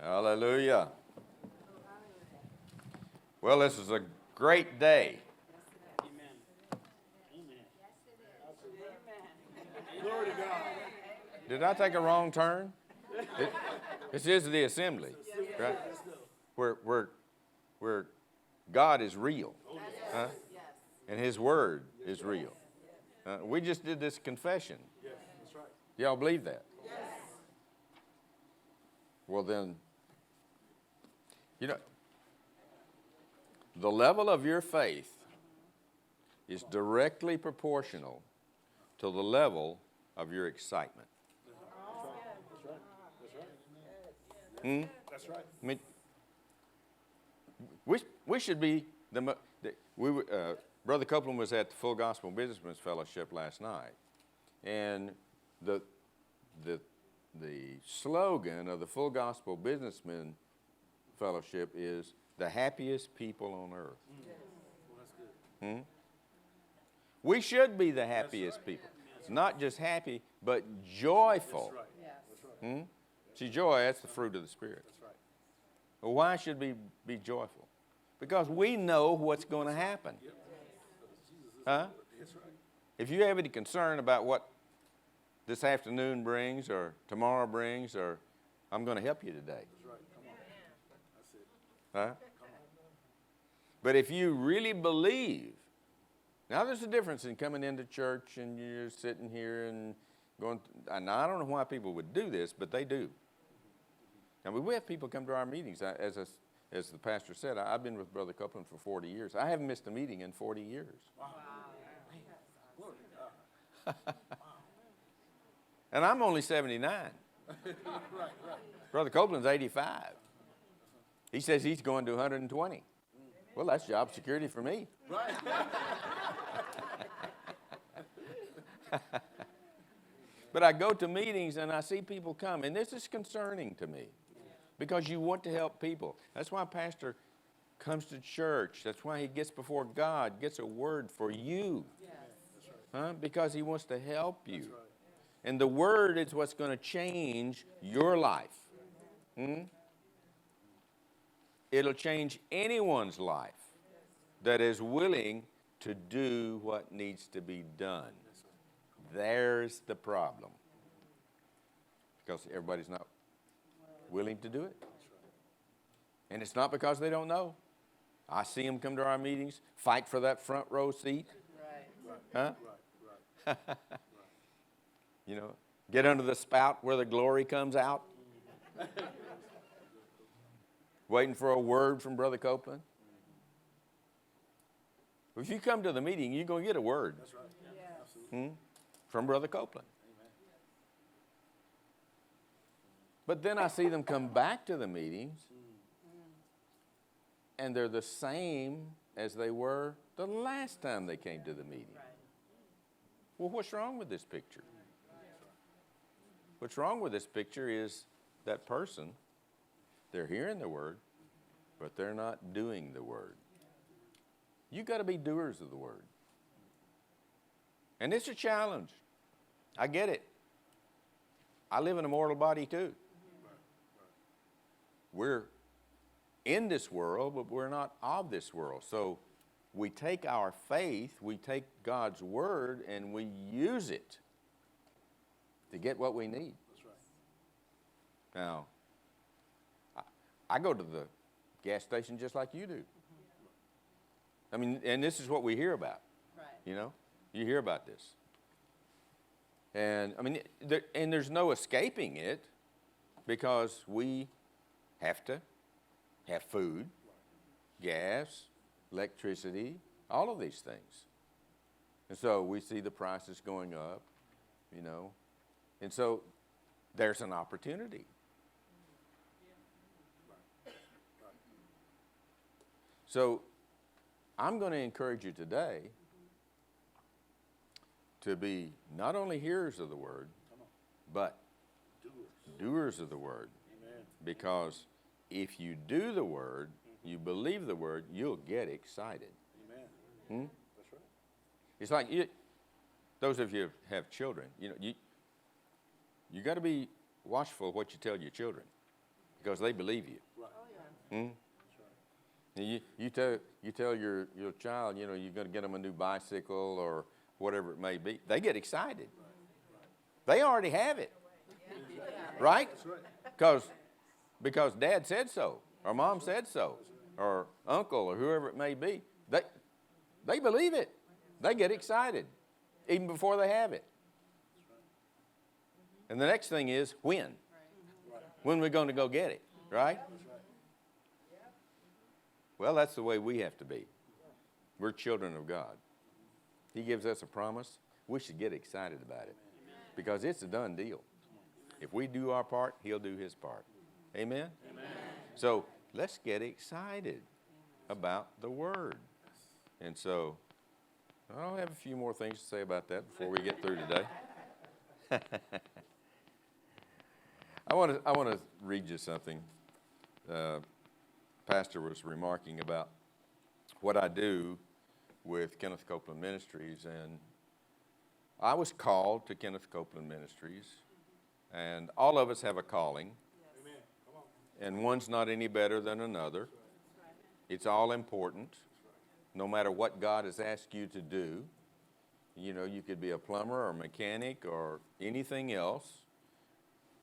Hallelujah. Well, this is a great day. Glory to God. Did I take a wrong turn? This is the assembly, right? Where God is real, huh? And His Word is real. We just did this confession. Yes, that's right. Y'all believe that? Yes. Well then, you know, the level of your faith is directly proportional to the level of your excitement. That's right. I mean, we should be Brother Copeland was at the Full Gospel Businessmen's Fellowship last night, and the slogan of the Full Gospel Businessmen Fellowship is the happiest people on earth. Well, that's good. We should be the happiest people. Not just happy, but joyful. That's right. That's right. See, joy, that's the fruit of the Spirit. That's right. Well, why should we be joyful? Because we know what's going to happen. Huh? That's right. If you have any concern about what this afternoon brings or tomorrow brings, or I'm going to help you today. That's right. Come on. That's it. Huh? Come on. But if you really believe, now there's a difference in coming into church and you're sitting here and going, and I don't know why people would do this, but they do. I mean, we have people come to our meetings. As the pastor said, I've been with Brother Copeland for 40 years. I haven't missed a meeting in 40 years. Wow. Glory to God. And I'm only 79. Right. Brother Copeland's 85. He says he's going to 120. Well, that's job security for me. Right. But I go to meetings and I see people come, and this is concerning to me because you want to help people. That's why a pastor comes to church. That's why he gets before God, gets a word for you. That's right. Huh? Because he wants to help you. That's right. And the word is what's going to change your life. It'll change anyone's life that is willing to do what needs to be done. There's the problem. Because everybody's not willing to do it. And it's not because they don't know. I see them come to our meetings, fight for that front row seat. Huh? Right. You know, get under the spout where the glory comes out. Waiting for a word from Brother Copeland. If you come to the meeting, you're going to get a word. That's right. Yeah. Absolutely. From Brother Copeland. Amen. But then I see them come back to the meetings, and they're the same as they were the last time they came to the meeting. Well, what's wrong with this picture? What's wrong with this picture is that person, they're hearing the word, but they're not doing the word. You got to be doers of the word. And it's a challenge. I get it. I live in a mortal body too. We're in this world, but we're not of this world. So we take our faith, we take God's word, and we use it to get what we need. That's right. Now, I go to the gas station just like you do. I mean, and this is what we hear about. Right. You know, you hear about this. And I mean, there's no escaping it because we have to have food, gas, electricity, all of these things. And so we see the prices going up, you know. And so there's an opportunity. So I'm going to encourage you today to be not only hearers of the word, but doers of the word. Amen. Because if you do the word, you believe the word, you'll get excited. Amen. That's right. It's like those of you who have children, you know, you got to be watchful what you tell your children. because they believe you. Right. Hmm? You tell your child, you know, you're going to get them a new bicycle or whatever it may be. They get excited. They already have it, right? That's right. Because Dad said so, or Mom said so, or Uncle, or whoever it may be. They believe it. They get excited, even before they have it. And the next thing is when. When we're going to go get it, right? Well, that's the way we have to be. We're children of God. He gives us a promise. We should get excited about it because it's a done deal. If we do our part, He'll do His part. Amen? Amen. So let's get excited about the Word. And so I'll have a few more things to say about that before we get through today. I want to read you something. Pastor was remarking about what I do with Kenneth Copeland Ministries, and I was called to Kenneth Copeland Ministries, and all of us have a calling, Amen. Come on. and one's not any better than another. It's all important, no matter what God has asked you to do. You know, you could be a plumber or mechanic or anything else.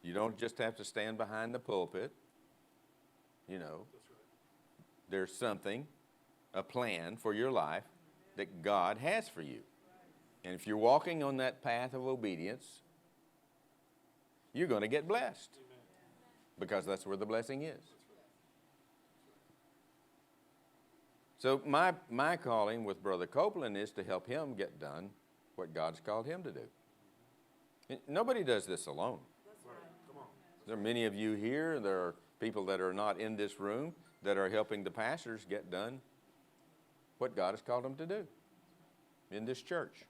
You don't just have to stand behind the pulpit. You know, there's something, a plan for your life that God has for you. And if you're walking on that path of obedience, you're going to get blessed because that's where the blessing is. So my calling with Brother Copeland is to help him get done what God's called him to do. Nobody does this alone. There are many of you here. There are people that are not in this room that are helping the pastors get done what God has called them to do in this church.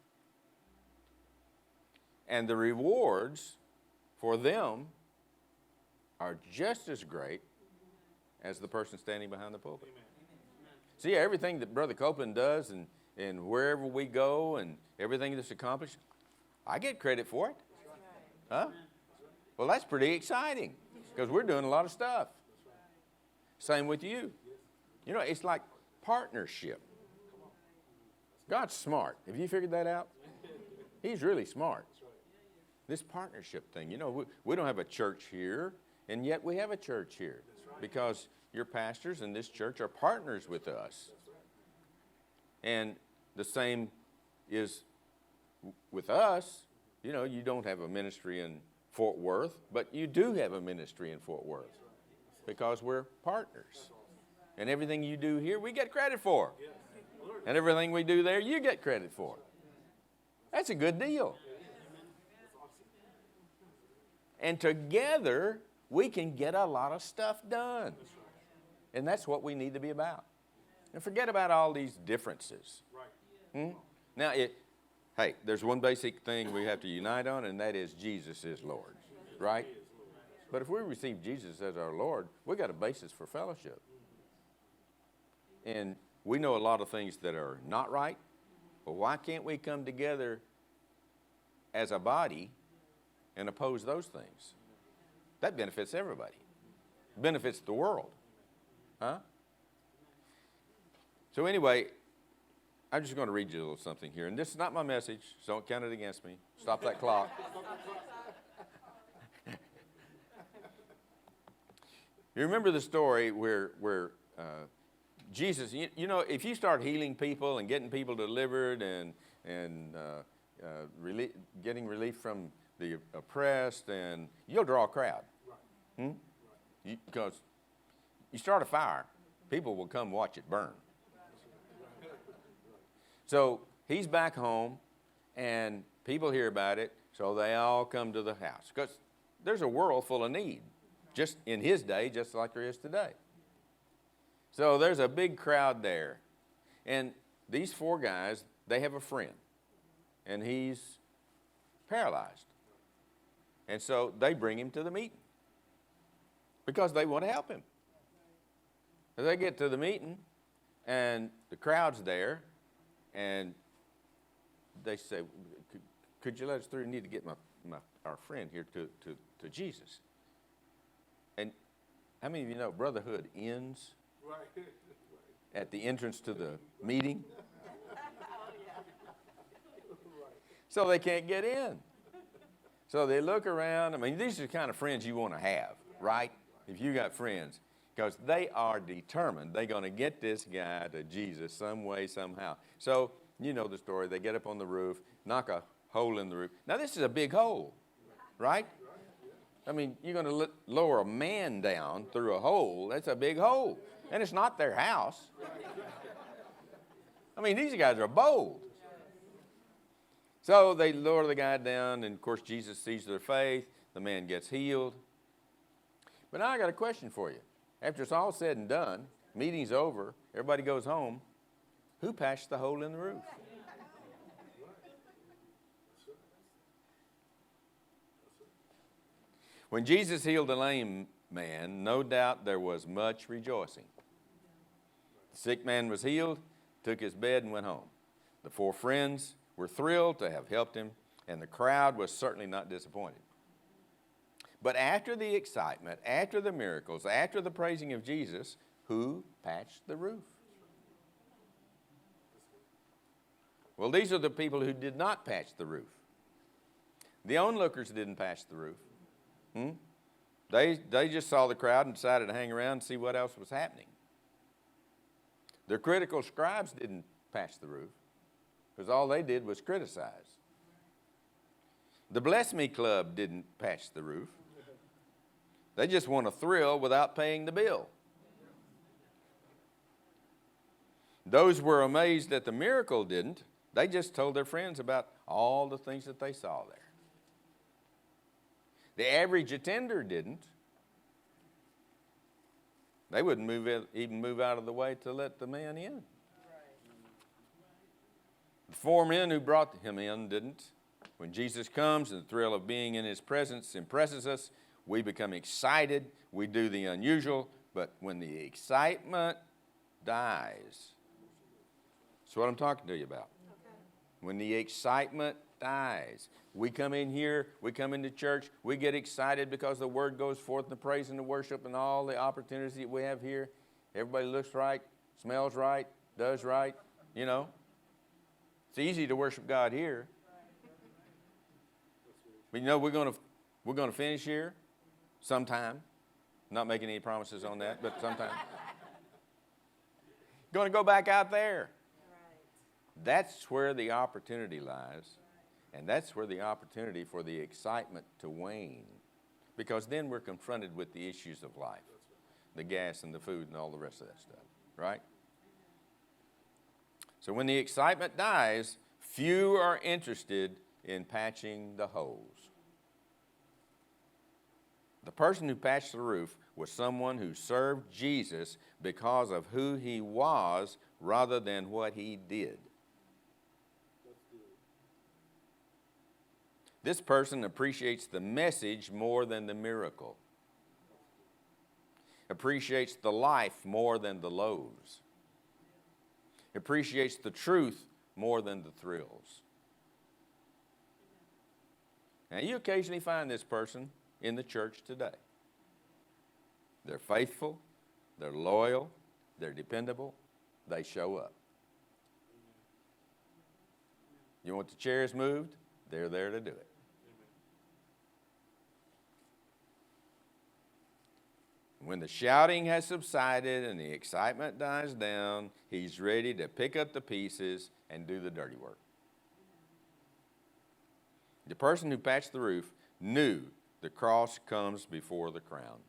And the rewards for them are just as great as the person standing behind the pulpit. Amen. See, everything that Brother Copeland does and wherever we go and everything that's accomplished, I get credit for it. Huh? Well, that's pretty exciting because we're doing a lot of stuff. Same with you. You know, it's like partnership. God's smart. Have you figured that out? He's really smart. This partnership thing, you know, we don't have a church here, and yet we have a church here because your pastors in this church are partners with us. And the same is with us. You know, you don't have a ministry in Fort Worth, but you do have a ministry in Fort Worth because we're partners. And everything you do here, we get credit for. And everything we do there, you get credit for. That's a good deal. And together, we can get a lot of stuff done. And that's what we need to be about. And forget about all these differences. Now, hey, there's one basic thing we have to unite on, and that is Jesus is Lord, right? But if we receive Jesus as our Lord, we got a basis for fellowship. And we know a lot of things that are not right, but why can't we come together as a body and oppose those things? That benefits everybody. Benefits the world. Huh? So anyway, I'm just going to read you a little something here. And this is not my message, so don't count it against me. Stop that clock. You remember the story where Jesus, you know, if you start healing people and getting people delivered and getting relief from the oppressed, and you'll draw a crowd. Because you start a fire, people will come watch it burn. So he's back home, and people hear about it, so they all come to the house. Because there's a world full of need, just in his day, just like there is today. So there's a big crowd there. And these four guys, they have a friend, and he's paralyzed. And so they bring him to the meeting because they want to help him. So they get to the meeting, and the crowd's there, and they say, could you let us through? We need to get our friend here to Jesus. And How many of you know brotherhood ends Right. at the entrance to the meeting? So they can't get in. So they look around. I mean, these are the kind of friends you want to have, right? If you got friends. Because they are determined they're going to get this guy to Jesus some way, somehow. So, you know the story. They get up on the roof, knock a hole in the roof. Now, this is a big hole, right? I mean, you're going to lower a man down through a hole. That's a big hole. And it's not their house. I mean, these guys are bold. So they lower the guy down, and, of course, Jesus sees their faith. The man gets healed. But now I got a question for you. After it's all said and done, meeting's over, everybody goes home, who patched the hole in the roof? When Jesus healed the lame man, no doubt there was much rejoicing. The sick man was healed, took his bed, and went home. The 4 friends were thrilled to have helped him, and the crowd was certainly not disappointed. But after the excitement, after the miracles, after the praising of Jesus, who patched the roof? Well, these are the people who did not patch the roof. The onlookers didn't patch the roof. They just saw the crowd and decided to hang around and see what else was happening. The critical scribes didn't patch the roof because all they did was criticize. The Bless Me Club didn't patch the roof. They just want a thrill without paying the bill. Those who were amazed at the miracle didn't. They just told their friends about all the things that they saw there. The average attender didn't. They wouldn't even move out of the way to let the man in. The 4 men who brought him in didn't. When Jesus comes and the thrill of being in his presence impresses us, we become excited, we do the unusual, but when the excitement dies, that's what I'm talking to you about. Okay. When the excitement dies, we come in here, we come into church, we get excited because the word goes forth and the praise and the worship and all the opportunities that we have here. Everybody looks right, smells right, does right, you know. It's easy to worship God here. But you know, we're going to finish here sometime. Not making any promises on that, but sometime. Going to go back out there. That's where the opportunity lies. And that's where the opportunity for the excitement to wane. Because then we're confronted with the issues of life. The gas and the food and all the rest of that stuff. Right? So when the excitement dies, few are interested in patching the holes. The person who patched the roof was someone who served Jesus because of who he was rather than what he did. This person appreciates the message more than the miracle. Appreciates the life more than the loaves. Appreciates the truth more than the thrills. Now, you occasionally find this person in the church today. They're faithful, they're loyal, they're dependable, they show up. You want the chairs moved? They're there to do it. When the shouting has subsided and the excitement dies down, he's ready to pick up the pieces and do the dirty work. The person who patched the roof knew the cross comes before the crown.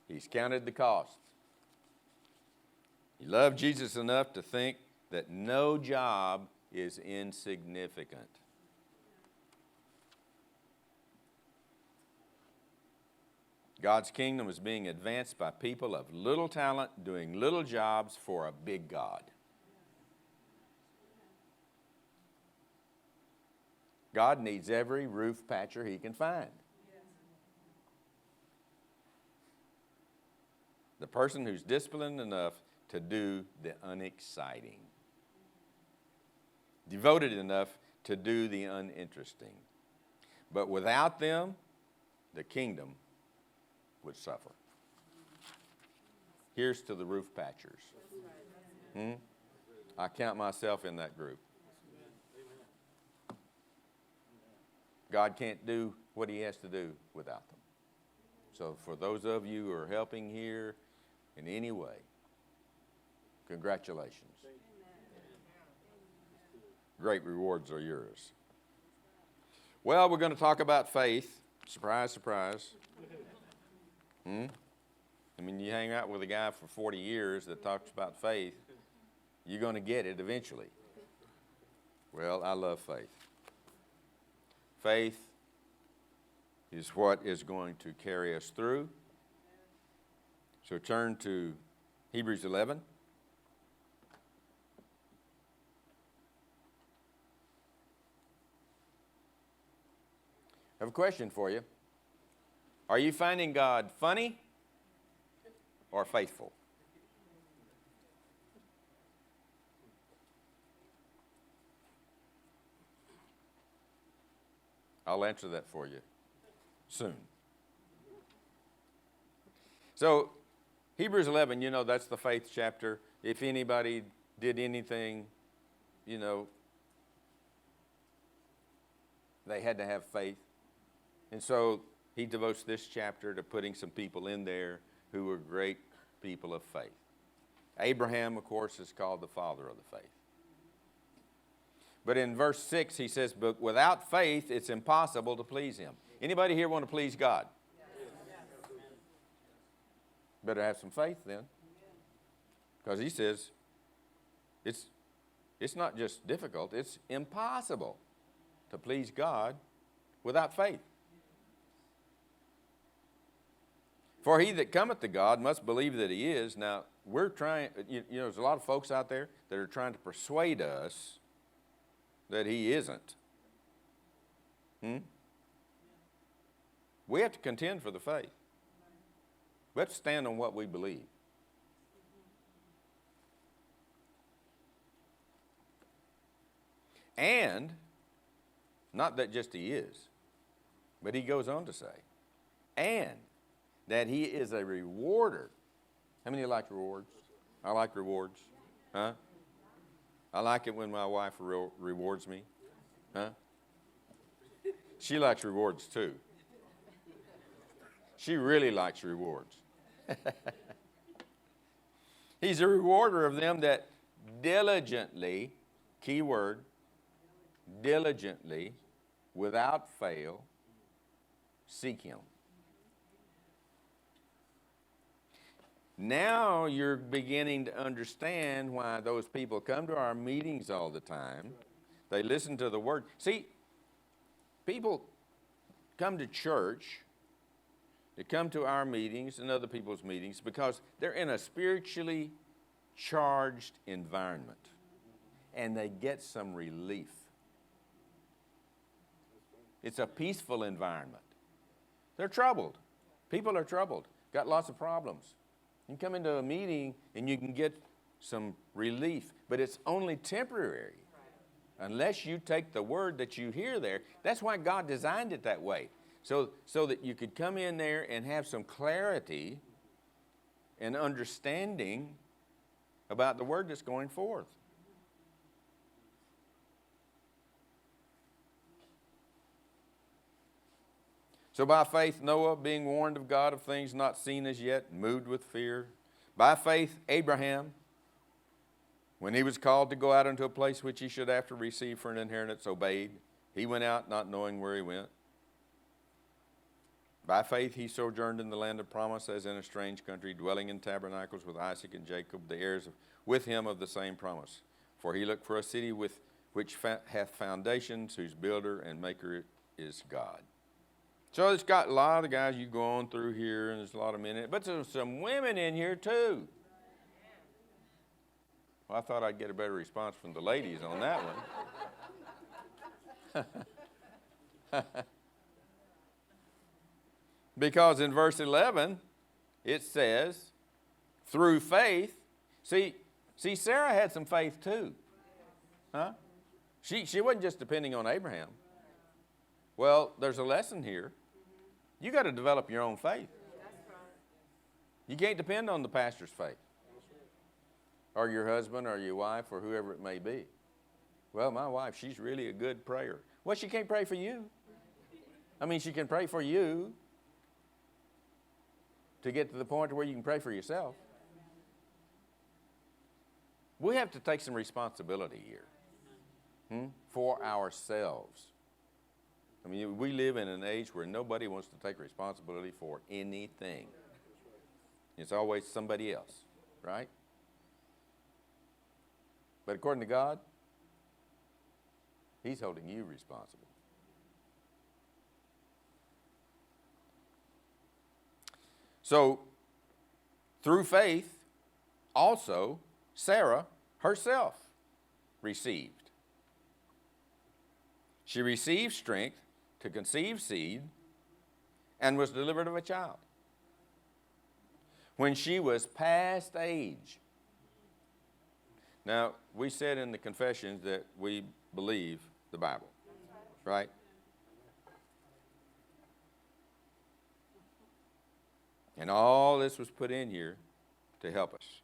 He's counted the cost. He loved Jesus enough to think that no job is insignificant. God's kingdom is being advanced by people of little talent doing little jobs for a big God. God needs every roof patcher he can find. The person who's disciplined enough to do the unexciting. Devoted enough to do the uninteresting. But without them, the kingdom would suffer. Here's to the roof patchers. I count myself in that group. God can't do what he has to do without them. So for those of you who are helping here in any way, congratulations. Great rewards are yours. Well, we're going to talk about faith. Surprise, surprise. I mean, you hang out with a guy for 40 years that talks about faith, you're going to get it eventually. Well, I love faith. Faith is what is going to carry us through. So turn to Hebrews 11. I have a question for you. Are you finding God funny or faithful? I'll answer that for you soon. So, Hebrews 11, you know, that's the faith chapter. If anybody did anything, you know, they had to have faith. And so he devotes this chapter to putting some people in there who were great people of faith. Abraham, of course, is called the father of the faith. But in verse 6, he says, but without faith, it's impossible to please him. Anybody here want to please God? Yes. Better have some faith then. Because he says, it's not just difficult, it's impossible to please God without faith. For he that cometh to God must believe that he is. Now, we're trying, you know, there's a lot of folks out there that are trying to persuade us that he isn't. We have to contend for the faith. We have to stand on what we believe. And, not that just he is, but he goes on to say, and that he is a rewarder. How many of you like rewards? I like rewards. Huh? I like it when my wife rewards me. Huh? She likes rewards too. She really likes rewards. He's a rewarder of them that diligently, key word, diligently, without fail, seek him. Now you're beginning to understand why those people come to our meetings all the time. They listen to the word. See, people come to church, they come to our meetings and other people's meetings because they're in a spiritually charged environment and they get some relief. It's a peaceful environment. They're troubled. People are troubled, got lots of problems. You can come into a meeting and you can get some relief, but it's only temporary unless you take the word that you hear there. That's why God designed it that way, so that you could come in there and have some clarity and understanding about the word that's going forth. So by faith, Noah, being warned of God of things not seen as yet, moved with fear. By faith, Abraham, when he was called to go out into a place which he should after receive for an inheritance, obeyed. He went out not knowing where he went. By faith, he sojourned in the land of promise as in a strange country, dwelling in tabernacles with Isaac and Jacob, the heirs with him of the same promise. For he looked for a city which hath foundations, whose builder and maker is God. So it's got a lot of the guys you go on through here, and there's a lot of men in it. But there's some women in here, too. Well, I thought I'd get a better response from the ladies on that one. Because in verse 11, it says, through faith. See, Sarah had some faith, too. Huh? She wasn't just depending on Abraham. Well, there's a lesson here. You got to develop your own faith. You can't depend on the pastor's faith, or your husband, or your wife, or whoever it may be. Well, my wife, she's really a good prayer. Well, she can't pray for you. I mean, she can pray for you to get to the point where you can pray for yourself. We have to take some responsibility here for ourselves. I mean, we live in an age where nobody wants to take responsibility for anything. It's always somebody else, right? But according to God, He's holding you responsible. So, through faith, also, Sarah herself received. She received strength to conceive seed and was delivered of a child when she was past age. Now, we said in the confessions that we believe the Bible, right? And all this was put in here to help us.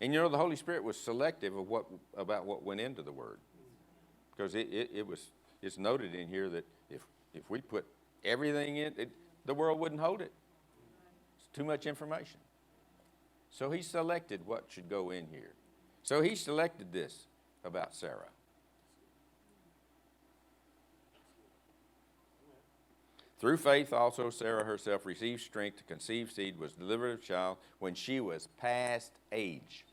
And you know, the Holy Spirit was selective of about what went into the Word. Because it's noted in here that if we put everything in, the world wouldn't hold it. It's too much information. So He selected what should go in here. So He selected this about Sarah. Through faith also Sarah herself received strength to conceive seed, was delivered of a child when she was past age.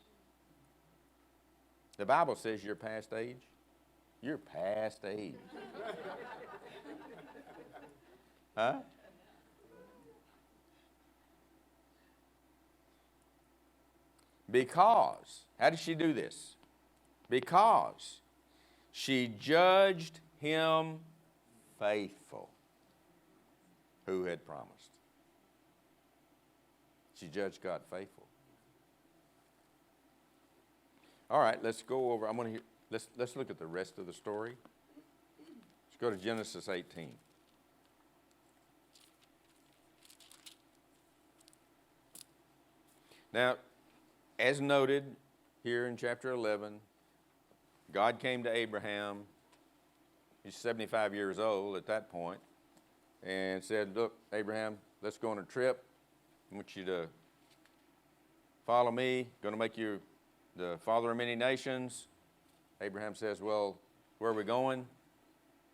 The Bible says you're past age. You're past age. Huh? Because, how did she do this? Because she judged him faithful who had promised. She judged God faithful. All right, let's go over. Let's look at the rest of the story. Let's go to Genesis 18. Now, as noted here in chapter 11, God came to Abraham. He's 75 years old at that point, and said, look, Abraham, let's go on a trip. I want you to follow me. Going to make you the father of many nations. Abraham says, well, where are we going?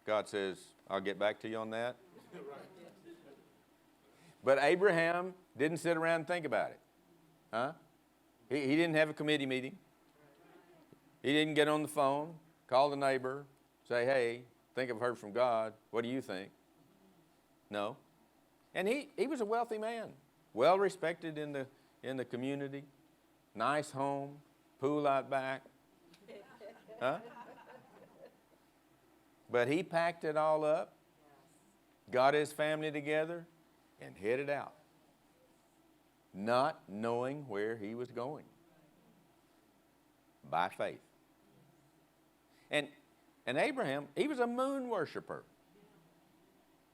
God says, I'll get back to you on that. But Abraham didn't sit around and think about it. Huh? He didn't have a committee meeting. He didn't get on the phone, call the neighbor, say, hey, think I've heard from God. What do you think? No. And he was a wealthy man, well respected in the community, nice home, pool out back. Huh? But he packed it all up, got his family together, and headed out, not knowing where he was going, by faith. And Abraham, he was a moon worshiper.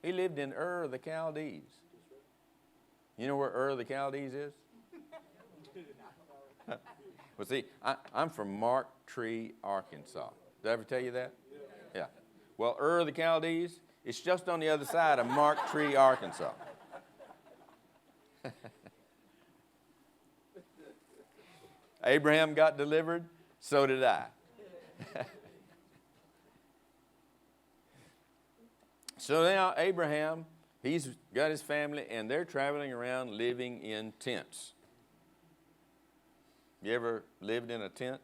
He lived in Ur of the Chaldees. You know where Ur of the Chaldees is? Well, see, I'm from Mark Tree, Arkansas. Did I ever tell you that? Yeah. Well, Ur of the Chaldees, it's just on the other side of Mark Tree, Arkansas. Abraham got delivered, so did I. So now Abraham, he's got his family, and they're traveling around living in tents. You ever lived in a tent?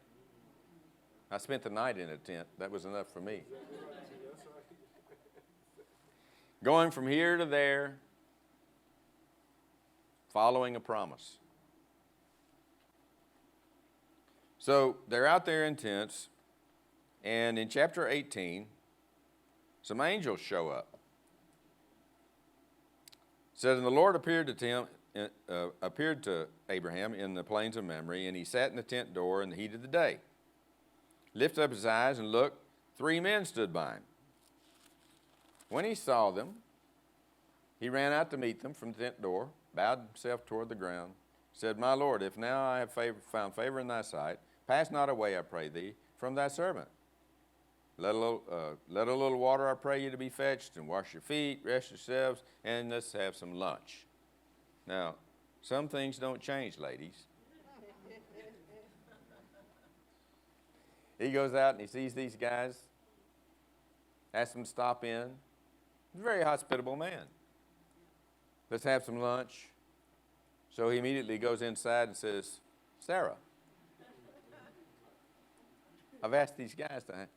I spent the night in a tent. That was enough for me. Going from here to there, following a promise. So they're out there in tents, and in chapter 18, some angels show up. It says, and the Lord appeared to Abraham in the plains of Mamre, and he sat in the tent door in the heat of the day. Lifted up his eyes and looked, 3 men stood by him. When he saw them, He ran out to meet them from the tent door, bowed himself toward the ground, said, My Lord, if now I have found favor in thy sight, pass not away, I pray thee, from thy servant. Let a little water, I pray you, to be fetched, and wash your feet, rest yourselves, and let's have some lunch. Now, some things don't change, ladies. He goes out and he sees these guys, asks them to stop in. He's a very hospitable man. Let's have some lunch. So he immediately goes inside and says, Sarah, I've asked these guys to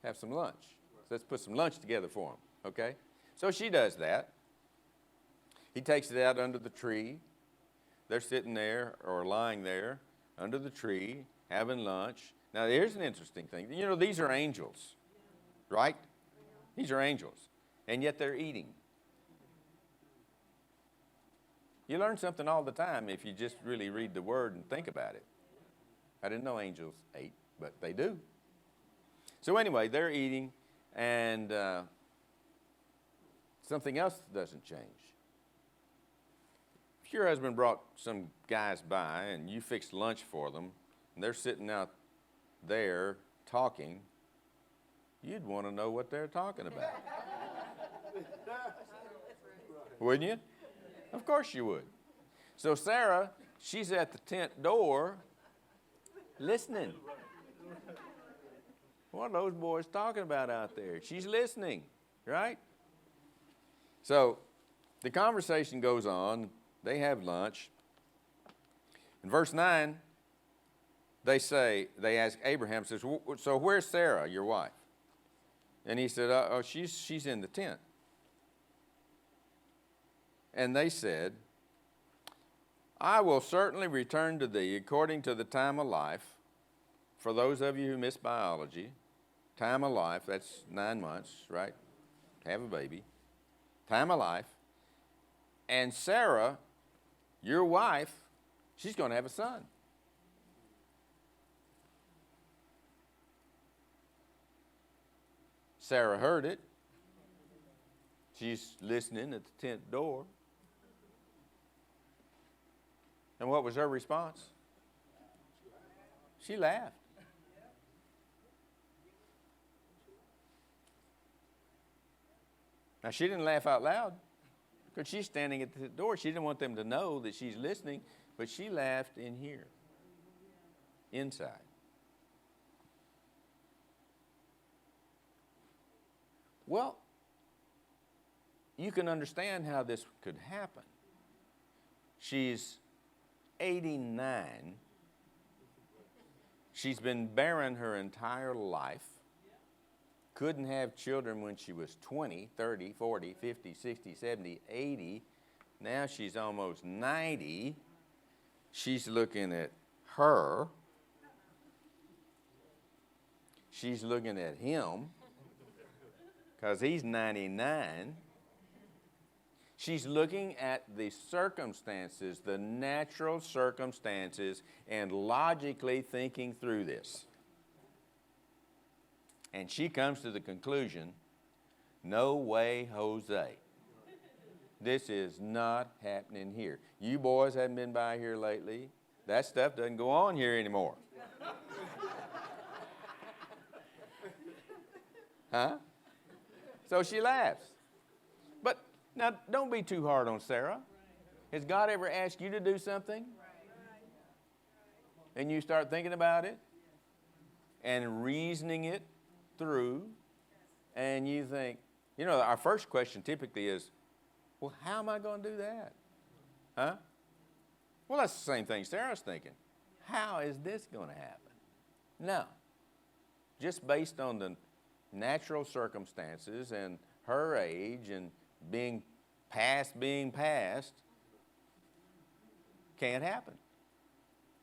have some lunch. So let's put some lunch together for them, okay? So she does that. He takes it out under the tree. They're sitting there or lying there under the tree having lunch. Now, here's an interesting thing. You know, these are angels, right? These are angels, and yet they're eating. You learn something all the time if you just really read the Word and think about it. I didn't know angels ate, but they do. So anyway, they're eating, and something else doesn't change. If your husband brought some guys by and you fixed lunch for them, and they're sitting out there talking, you'd want to know what they're talking about. Wouldn't you? Of course you would. So Sarah, she's at the tent door listening. What are those boys talking about out there? She's listening, right? So the conversation goes on. They have lunch. In verse 9, they ask Abraham, says, so where's Sarah, your wife? And he said, she's in the tent. And they said, I will certainly return to thee according to the time of life. For those of you who miss biology, time of life, that's 9 months, right? Have a baby. Time of life. And Sarah, your wife, she's going to have a son. Sarah heard it. She's listening at the tent door. And what was her response? She laughed. Now, she didn't laugh out loud because she's standing at the door. She didn't want them to know that she's listening, but she laughed in here, inside. Well, you can understand how this could happen. She's 89. She's been barren her entire life. Couldn't have children when she was 20, 30, 40, 50, 60, 70, 80. Now she's almost 90. She's looking at her. She's looking at him because he's 99. She's looking at the circumstances, the natural circumstances, and logically thinking through this. And she comes to the conclusion, no way, Jose. This is not happening here. You boys haven't been by here lately. That stuff doesn't go on here anymore. Huh? So she laughs. But now, don't be too hard on Sarah. Has God ever asked you to do something? And you start thinking about it and reasoning it through, and you think, you know, our first question typically is, well, how am I going to do that? Huh? Well, that's the same thing Sarah's thinking. How is this going to happen? No. Just based on the natural circumstances and her age and being past, can't happen.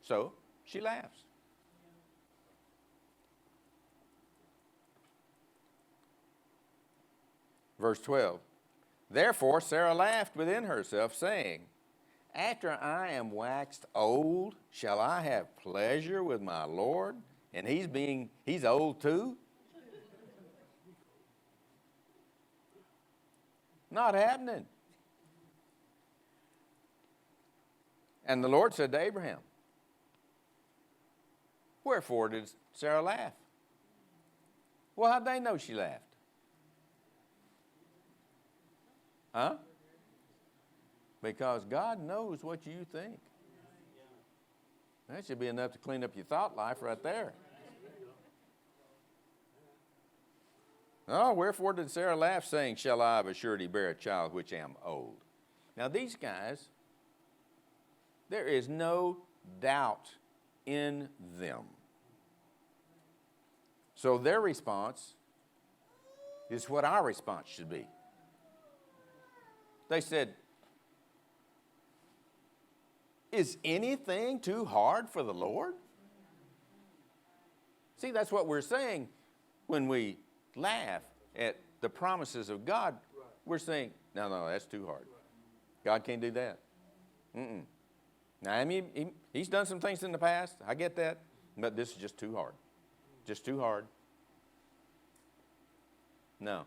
So she laughs. Verse 12, therefore Sarah laughed within herself, saying, after I am waxed old, shall I have pleasure with my Lord? And he's old too? Not happening. And the Lord said to Abraham, wherefore did Sarah laugh? Well, how'd they know she laughed? Huh? Because God knows what you think. That should be enough to clean up your thought life right there. Oh, wherefore did Sarah laugh, saying, shall I of a surety bear a child which am old? Now these guys, there is no doubt in them. So their response is what our response should be. They said, is anything too hard for the Lord? See, that's what we're saying when we laugh at the promises of God. We're saying, no, that's too hard. God can't do that. Now, I mean, he's done some things in the past. I get that. But this is just too hard. Just too hard. No.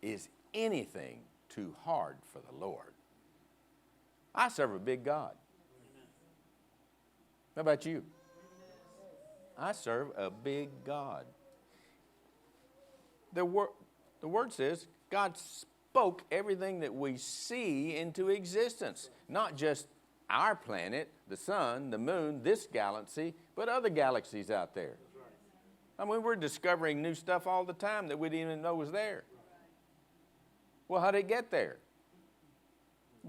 Is anything too hard for the Lord? I serve a big God. How about you? I serve a big God. The word says God spoke everything that we see into existence. Not just our planet, the sun, the moon, this galaxy, but other galaxies out there. I mean, we're discovering new stuff all the time that we didn't even know was there. Well, how did it get there?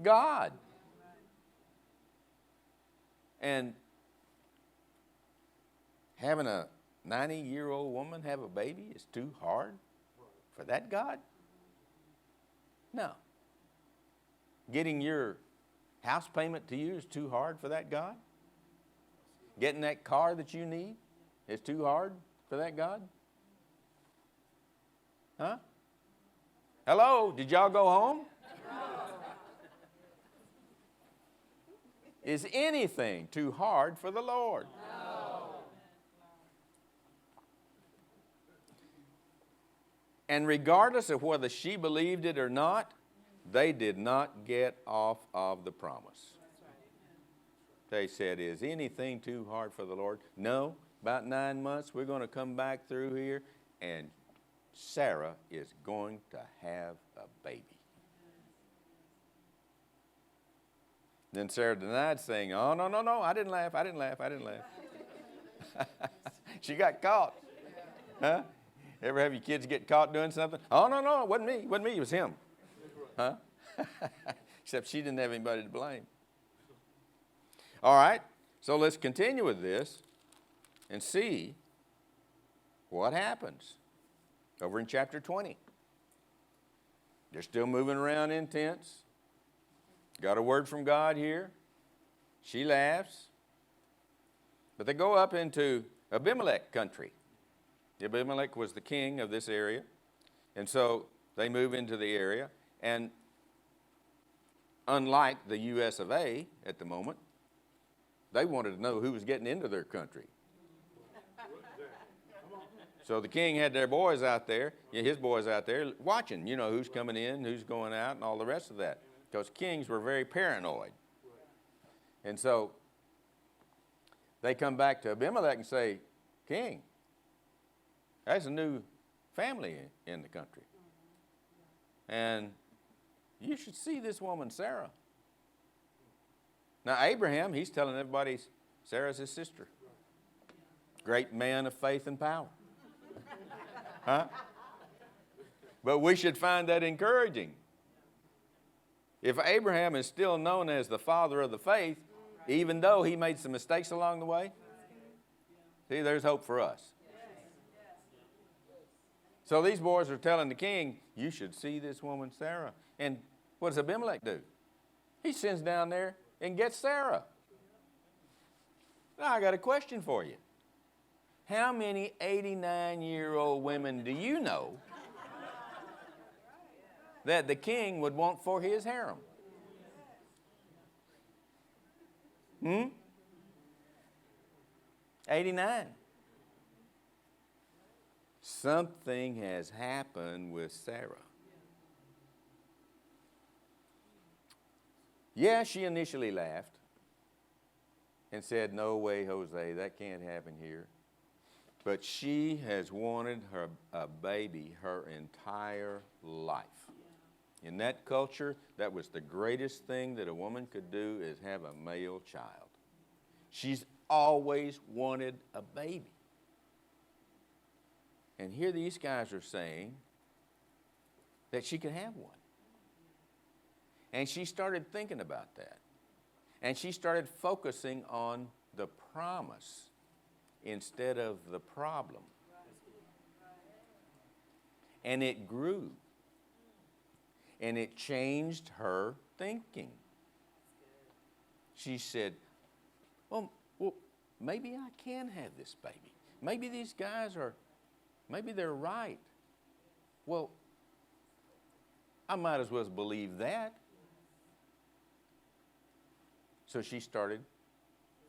God. And having a 90-year-old woman have a baby is too hard for that God? No. Getting your house payment to you is too hard for that God? Getting that car that you need is too hard for that God? Huh? Hello? Did y'all go home? Is anything too hard for the Lord? No. And regardless of whether she believed it or not, they did not get off of the promise. They said, is anything too hard for the Lord? No. About 9 months, we're going to come back through here, and Sarah is going to have a baby. Then Sarah denied, saying, oh, no, I didn't laugh. She got caught. Huh? Ever have your kids get caught doing something? Oh, no, it wasn't me, it was him. Huh? Except she didn't have anybody to blame. All right, so let's continue with this and see what happens over in chapter 20. They're still moving around in tents. Got a word from God here. She laughs. But they go up into Abimelech country. Abimelech was the king of this area. And so they move into the area. And unlike the U.S. of A. at the moment, they wanted to know who was getting into their country. So the king had their boys out there, his boys out there, watching, who's coming in, who's going out, and all the rest of that. Because kings were very paranoid. And so they come back to Abimelech and say, King, there's a new family in the country. And you should see this woman, Sarah. Now, Abraham, he's telling everybody Sarah's his sister. Great man of faith and power. Huh? But we should find that encouraging. If Abraham is still known as the father of the faith, even though he made some mistakes along the way, see, there's hope for us. So these boys are telling the king, you should see this woman, Sarah. And what does Abimelech do? He sends down there and gets Sarah. Now, I got a question for you. How many 89-year-old women do you know that the king would want for his harem? 89. Something has happened with Sarah. Yeah, she initially laughed and said, "No way, Jose, that can't happen here." But she has wanted a baby her entire life. In that culture, that was the greatest thing that a woman could do, is have a male child. She's always wanted a baby. And here these guys are saying that she could have one. And she started thinking about that. And she started focusing on the promise instead of the problem. And it grew. And it changed her thinking. She said, well, maybe I can have this baby. Maybe these guys maybe they're right. Well, I might as well believe that. So she started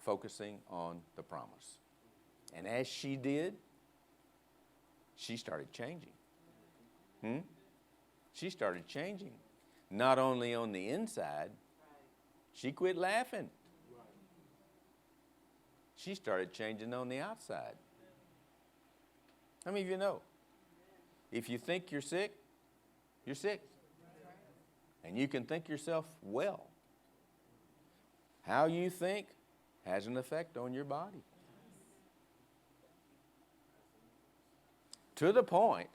focusing on the promise. And as she did, she started changing. She started changing. Not only on the inside, she quit laughing. She started changing on the outside. How many of you know? If you think you're sick, you're sick. And you can think yourself well. How you think has an effect on your body. To the point.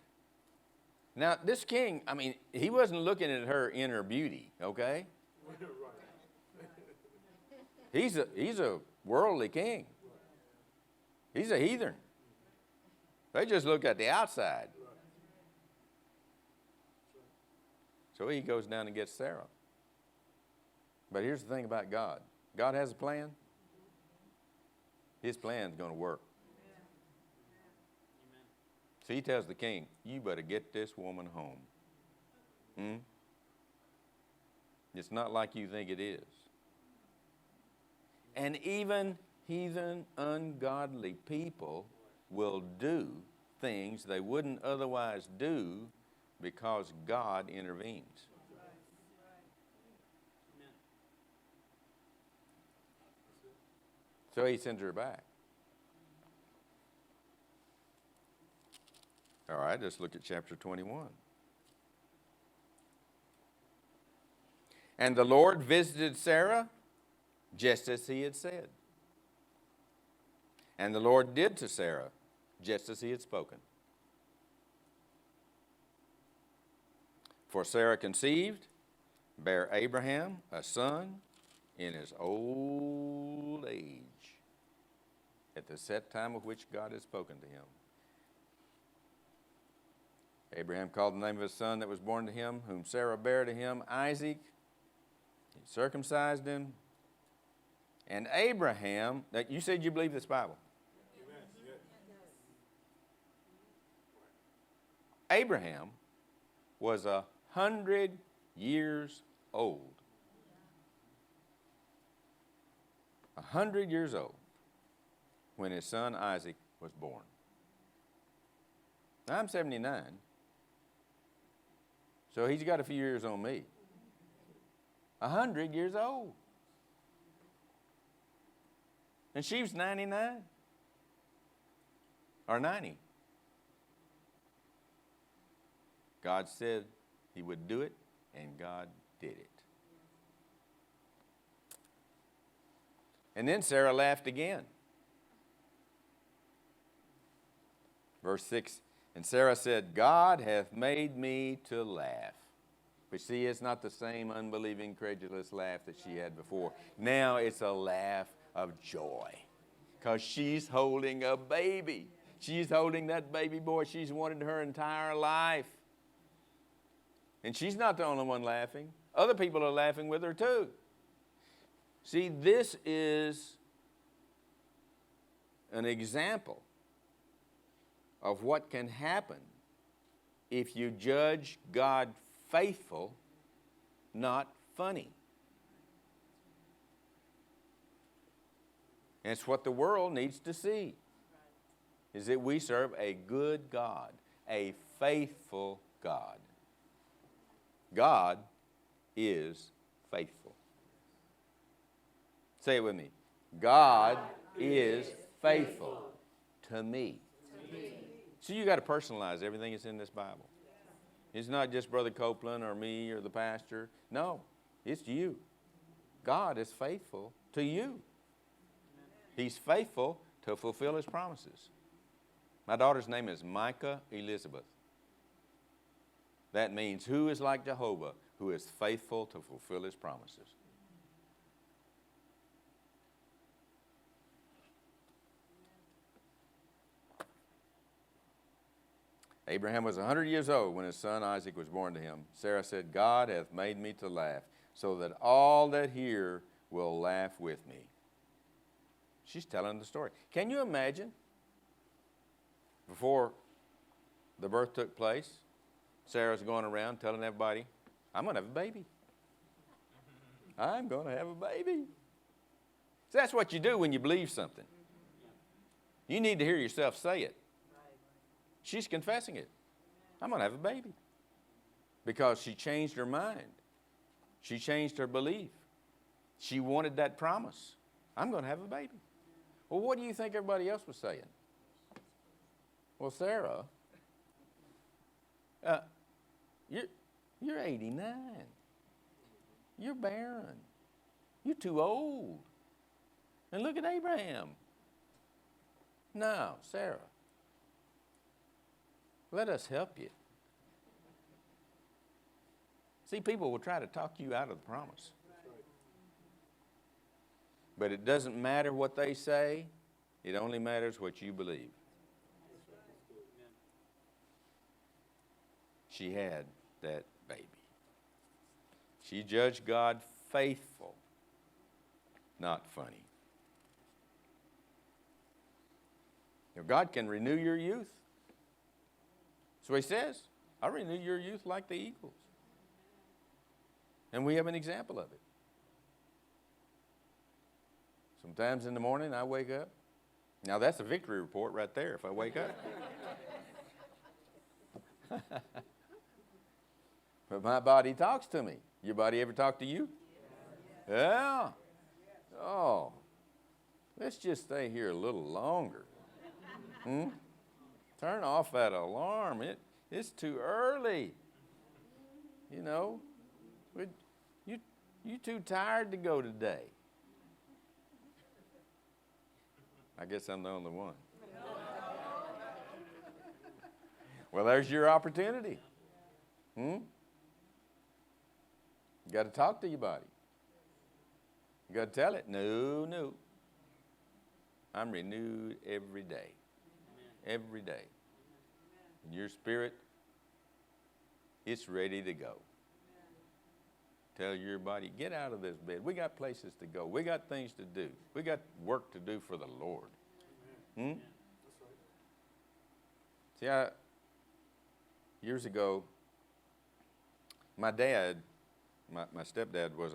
Now, this king, I mean, he wasn't looking at her inner beauty, okay? He's a worldly king. He's a heathen. They just look at the outside. So he goes down and gets Sarah. But here's the thing about God. God has a plan. His plan's going to work. So he tells the king, you better get this woman home. It's not like you think it is. And even heathen, ungodly people will do things they wouldn't otherwise do because God intervenes. So he sends her back. All right, let's look at chapter 21. And the Lord visited Sarah just as he had said. And the Lord did to Sarah just as he had spoken. For Sarah conceived, bare Abraham a son in his old age, at the set time of which God had spoken to him. Abraham called the name of his son that was born to him, whom Sarah bare to him, Isaac. He circumcised him. And Abraham, that you said you believe this Bible. Abraham was 100 years old. 100 years old when his son Isaac was born. Now, I'm 79, so he's got a few years on me. 100 years old. And she was 99 or 90. God said he would do it, and God did it. And then Sarah laughed again. Verse 6, and Sarah said, God hath made me to laugh. But see, it's not the same unbelieving, credulous laugh that she had before. Now it's a laugh of joy because she's holding a baby. She's holding that baby boy she's wanted her entire life. And she's not the only one laughing. Other people are laughing with her too. See, this is an example of what can happen if you judge God faithful, not funny. And it's what the world needs to see, is that we serve a good God, a faithful God. God is faithful. Say it with me. God is faithful to me. So you got to personalize everything that's in this Bible. It's not just Brother Copeland or me or the pastor. No, it's you. God is faithful to you. He's faithful to fulfill His promises. My daughter's name is Micah Elizabeth. That means, who is like Jehovah, who is faithful to fulfill His promises? Abraham was 100 years old when his son Isaac was born to him. Sarah said, God hath made me to laugh, so that all that hear will laugh with me. She's telling the story. Can you imagine? Before the birth took place, Sarah's going around telling everybody, I'm going to have a baby. I'm going to have a baby. So that's what you do when you believe something. You need to hear yourself say it. She's confessing it. I'm going to have a baby. Because she changed her mind. She changed her belief. She wanted that promise. I'm going to have a baby. Well, what do you think everybody else was saying? Well, Sarah, you're 89. You're barren. You're too old. And look at Abraham. No, Sarah, let us help you. See, people will try to talk you out of the promise. But it doesn't matter what they say. It only matters what you believe. She had that baby. She judged God faithful, not funny. Now, God can renew your youth. That's what He says. I'll renew your youth like the eagles. And we have an example of it. Sometimes in the morning I wake up. Now that's a victory report right there if I wake up. But my body talks to me. Your body ever talk to you? Yeah. Oh, let's just stay here a little longer. Turn off that alarm. It's too early. You know, you too tired to go today. I guess I'm the only one. Well, there's your opportunity. You got to talk to your body. You got to tell it, no. I'm renewed every day. Every day. And your spirit, it's ready to go. Tell your body, get out of this bed. We got places to go. We got things to do. We got work to do for the Lord. See, years ago, my dad, my stepdad was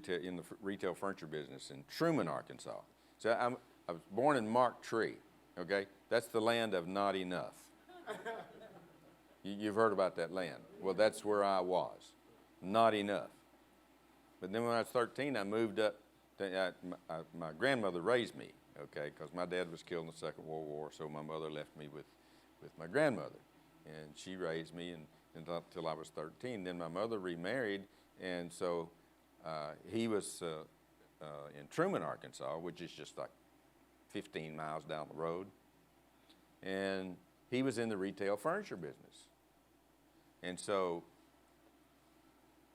in the retail furniture business in Truman, Arkansas. So I was born in Mark Tree, okay? That's the land of not enough. You've heard about that land. Well, that's where I was. Not enough. But then when I was 13, I moved up. My grandmother raised me, okay, because my dad was killed in the Second World War, so my mother left me with my grandmother. And she raised me until I was 13. Then my mother remarried, and so he was in Truman, Arkansas, which is just like 15 miles down the road. And he was in the retail furniture business. And so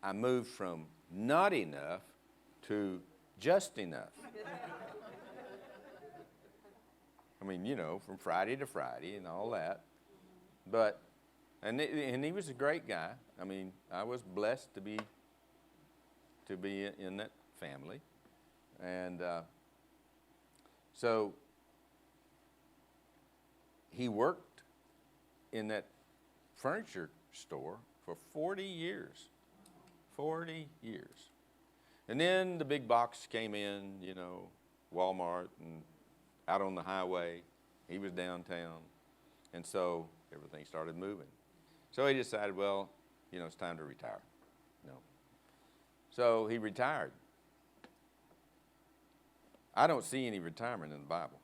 I moved from not enough to just enough. I mean, you know, from Friday to Friday and all that. But, and he was a great guy. I mean, I was blessed to be in that family. And so he worked in that furniture store for 40 years. 40 years. And then the big box came in, you know, Walmart and out on the highway. He was downtown. And so everything started moving. So he decided, well, you know, it's time to retire. So he retired. I don't see any retirement in the Bible.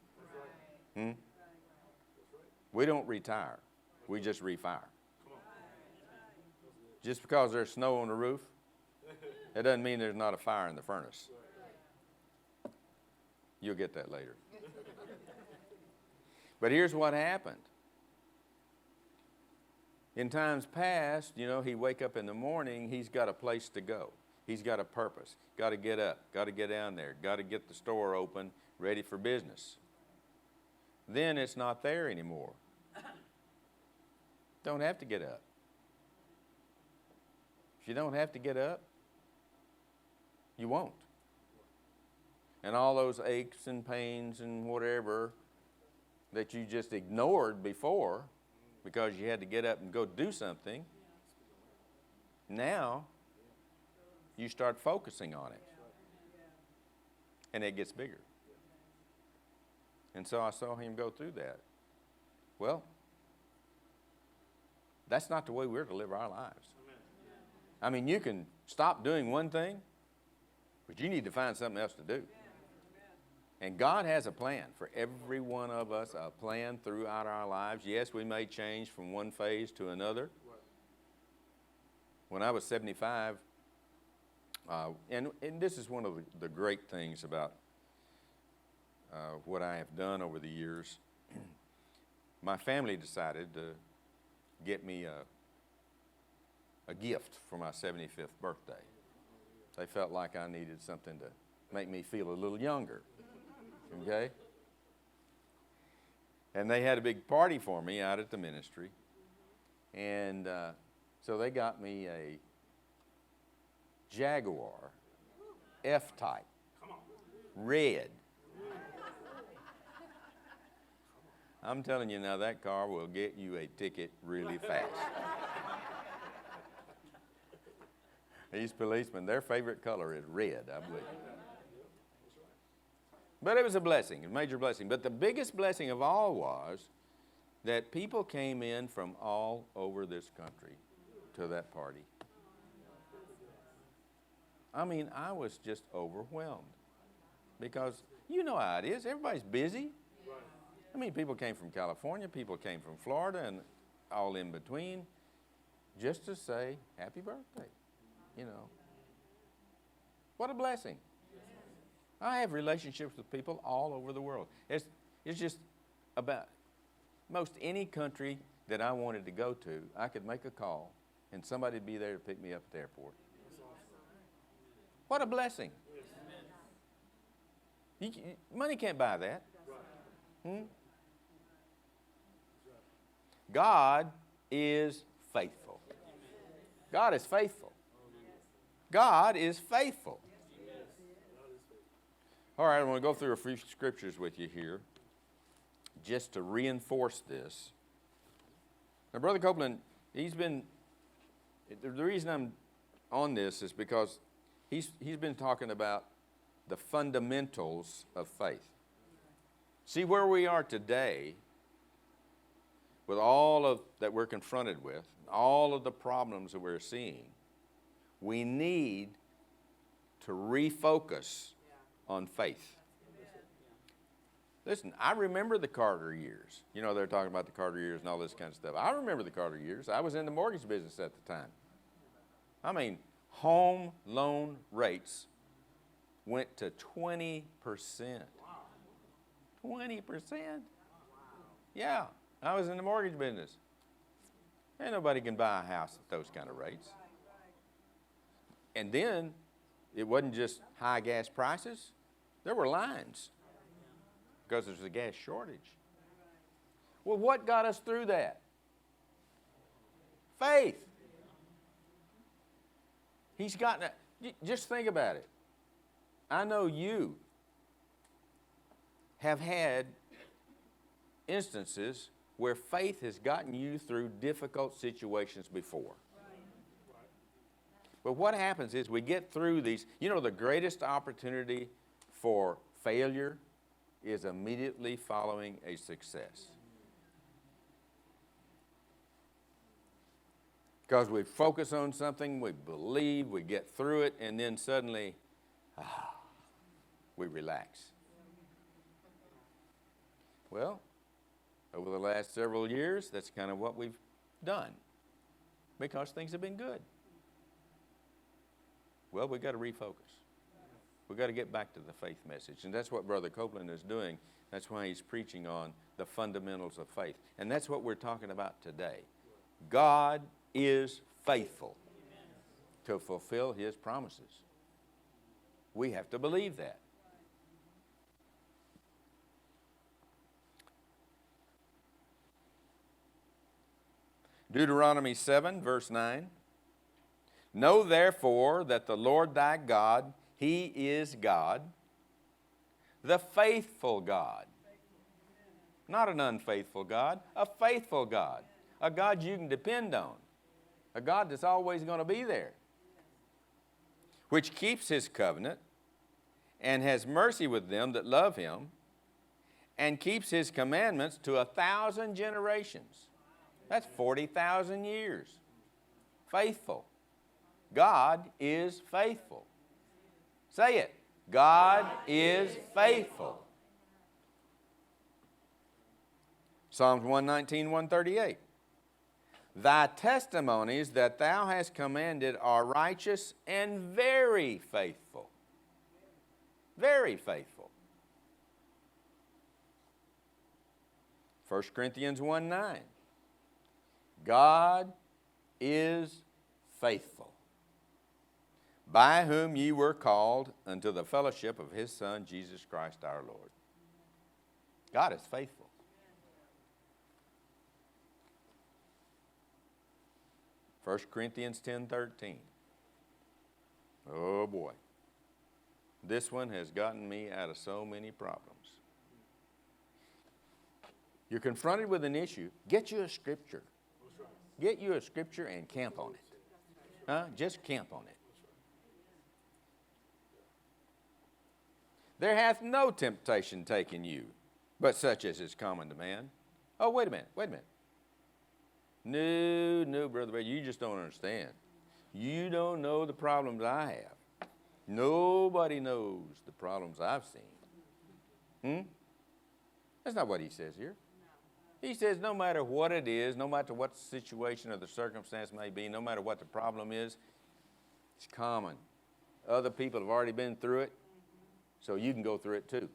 We don't retire. We just refire. Just because there's snow on the roof, it doesn't mean there's not a fire in the furnace. You'll get that later. But here's what happened. In times past, he'd wake up in the morning, he's got a place to go. He's got a purpose. Got to get up, got to get down there, got to get the store open, ready for business. Then it's not there anymore. Don't have to get up. If you don't have to get up, you won't. And all those aches and pains and whatever that you just ignored before because you had to get up and go do something, now you start focusing on it. And it gets bigger. And so I saw him go through that. Well, that's not the way we're to live our lives. I mean, you can stop doing one thing, but you need to find something else to do. And God has a plan for every one of us, a plan throughout our lives. Yes, we may change from one phase to another. When I was 75, and this is one of the great things about what I have done over the years, my family decided to get me a gift for my 75th birthday. They felt like I needed something to make me feel a little younger. Okay? And they had a big party for me out at the ministry. And so they got me a Jaguar F-Type, red. I'm telling you now, that car will get you a ticket really fast. These policemen, their favorite color is red, I believe. But it was a blessing, a major blessing. But the biggest blessing of all was that people came in from all over this country to that party. I mean, I was just overwhelmed because you know how it is. Everybody's busy. I mean, people came from California, people came from Florida, and all in between, just to say happy birthday, What a blessing. I have relationships with people all over the world. It's just about most any country that I wanted to go to, I could make a call, and somebody would be there to pick me up at the airport. What a blessing. Money can't buy that. God is faithful. God is faithful. God is faithful. All right, I want to go through a few scriptures with you here just to reinforce this. Now, Brother Copeland, the reason I'm on this is because he's been talking about the fundamentals of faith. See, where we are today, with all of that we're confronted with, all of the problems that we're seeing, we need to refocus on faith. Listen, I remember the Carter years. They're talking about the Carter years and all this kind of stuff. I remember the Carter years. I was in the mortgage business at the time. I mean, home loan rates went to 20%. 20%? Yeah, I was in the mortgage business. Ain't nobody can buy a house at those kind of rates. And then, it wasn't just high gas prices. There were lines because there's a gas shortage. Well, what got us through that? Faith. He's gotten it. Just think about it. I know you have had instances where faith has gotten you through difficult situations before. But what happens is we get through these. The greatest opportunity for failure is immediately following a success. Because we focus on something, we believe, we get through it, and then suddenly, we relax. Well, over the last several years, that's kind of what we've done because things have been good. Well, we've got to refocus. We've got to get back to the faith message. And that's what Brother Copeland is doing. That's why he's preaching on the fundamentals of faith. And that's what we're talking about today. God is faithful to fulfill His promises. We have to believe that. Deuteronomy 7, verse 9. Know therefore that the Lord thy God, He is God, the faithful God. Not an unfaithful God, a faithful God. A God you can depend on. A God that's always going to be there. Which keeps His covenant and has mercy with them that love Him and keeps His commandments to 1,000 generations. That's 40,000 years. Faithful. God is faithful. Say it. God is faithful. Psalms 119, 138. Thy testimonies that thou hast commanded are righteous and very faithful. Very faithful. 1 Corinthians 1, 9. God is faithful, by whom ye were called unto the fellowship of His Son, Jesus Christ our Lord. God is faithful. First Corinthians 10:13. Oh boy. This one has gotten me out of so many problems. You're confronted with an issue, get you a scripture. Get you a scripture and camp on it. Just camp on it. There hath no temptation taken you, but such as is common to man. Oh, wait a minute. No, Brother Brad, you just don't understand. You don't know the problems I have. Nobody knows the problems I've seen. That's not what he says here. He says no matter what it is, no matter what the situation or the circumstance may be, no matter what the problem is, it's common. Other people have already been through it, so you can go through it too.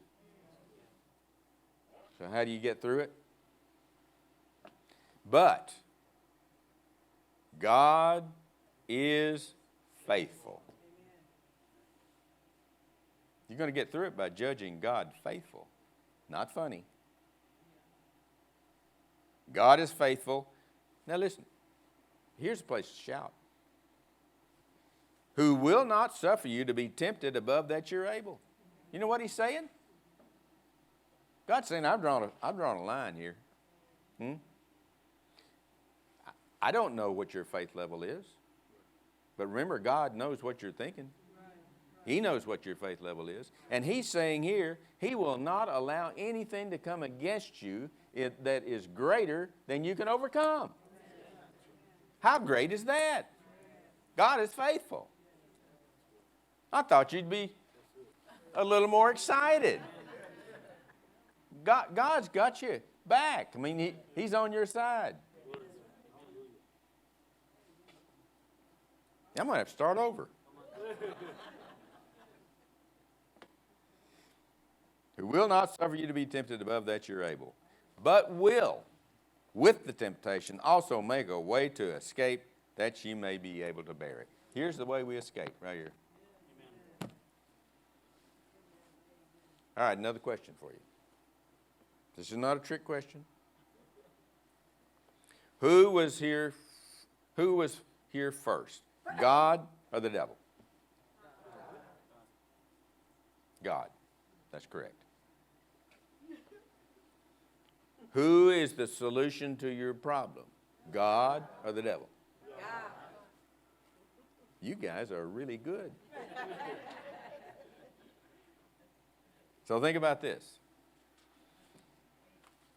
So how do you get through it? But God is faithful. You're going to get through it by judging God faithful, not funny. God is faithful. Now listen, here's a place to shout. Who will not suffer you to be tempted above that you're able. You know what He's saying? God's saying, I've drawn a line here. I don't know what your faith level is. But remember, God knows what you're thinking. He knows what your faith level is. And He's saying here, He will not allow anything to come against you that is greater than you can overcome. How great is that? God is faithful. I thought you'd be a little more excited. God's got you back. I mean, He's on your side. I'm going to have to start over. Who will not suffer you to be tempted above that you're able, but will, with the temptation, also make a way to escape that ye may be able to bear it. Here's the way we escape, right here. Amen. All right, another question for you. This is not a trick question. Who was here first? God or the devil? God. That's correct. Who is the solution to your problem? God or the devil? God. You guys are really good. So think about this.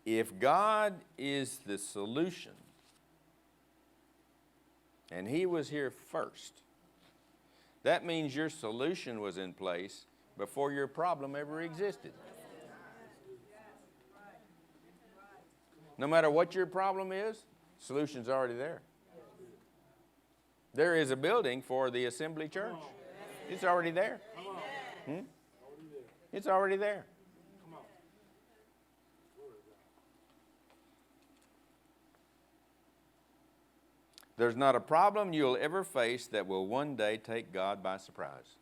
If God is the solution, and He was here first, that means your solution was in place before your problem ever existed. No matter what your problem is, solution's already there. There is a building for the assembly church. It's already there. It's already there. There's not a problem you'll ever face that will one day take God by surprise.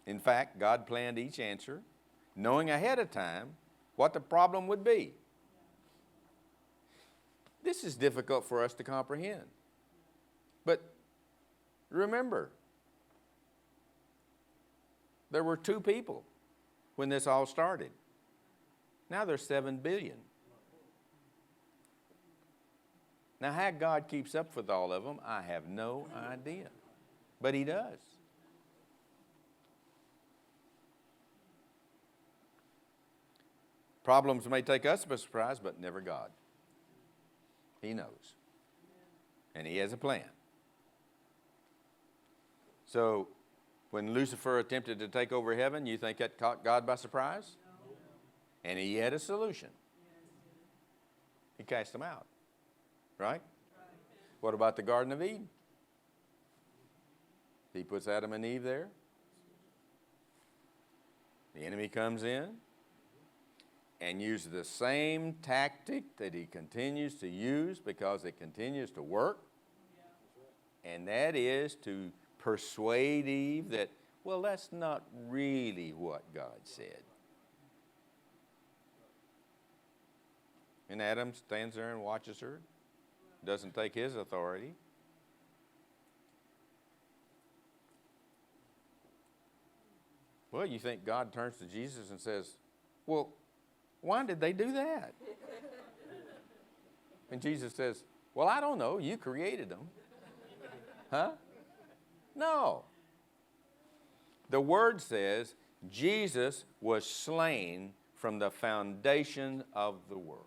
In fact, God planned each answer, knowing ahead of time what the problem would be. This is difficult for us to comprehend. But remember, there were 2 people when this all started. Now there's 7 billion. Now, how God keeps up with all of them, I have no idea. But He does. Problems may take us by surprise, but never God. He knows. And He has a plan. So, when Lucifer attempted to take over heaven, you think that caught God by surprise? No. And He had a solution. He cast them out. Right? What about the Garden of Eden? He puts Adam and Eve there. The enemy comes in and uses the same tactic that he continues to use because it continues to work. And that is to persuade Eve that, well, that's not really what God said. And Adam stands there and watches her. Doesn't take his authority. Well, you think God turns to Jesus and says, well, why did they do that? And Jesus says, well, I don't know. You created them. Huh? No. The Word says Jesus was slain from the foundation of the world.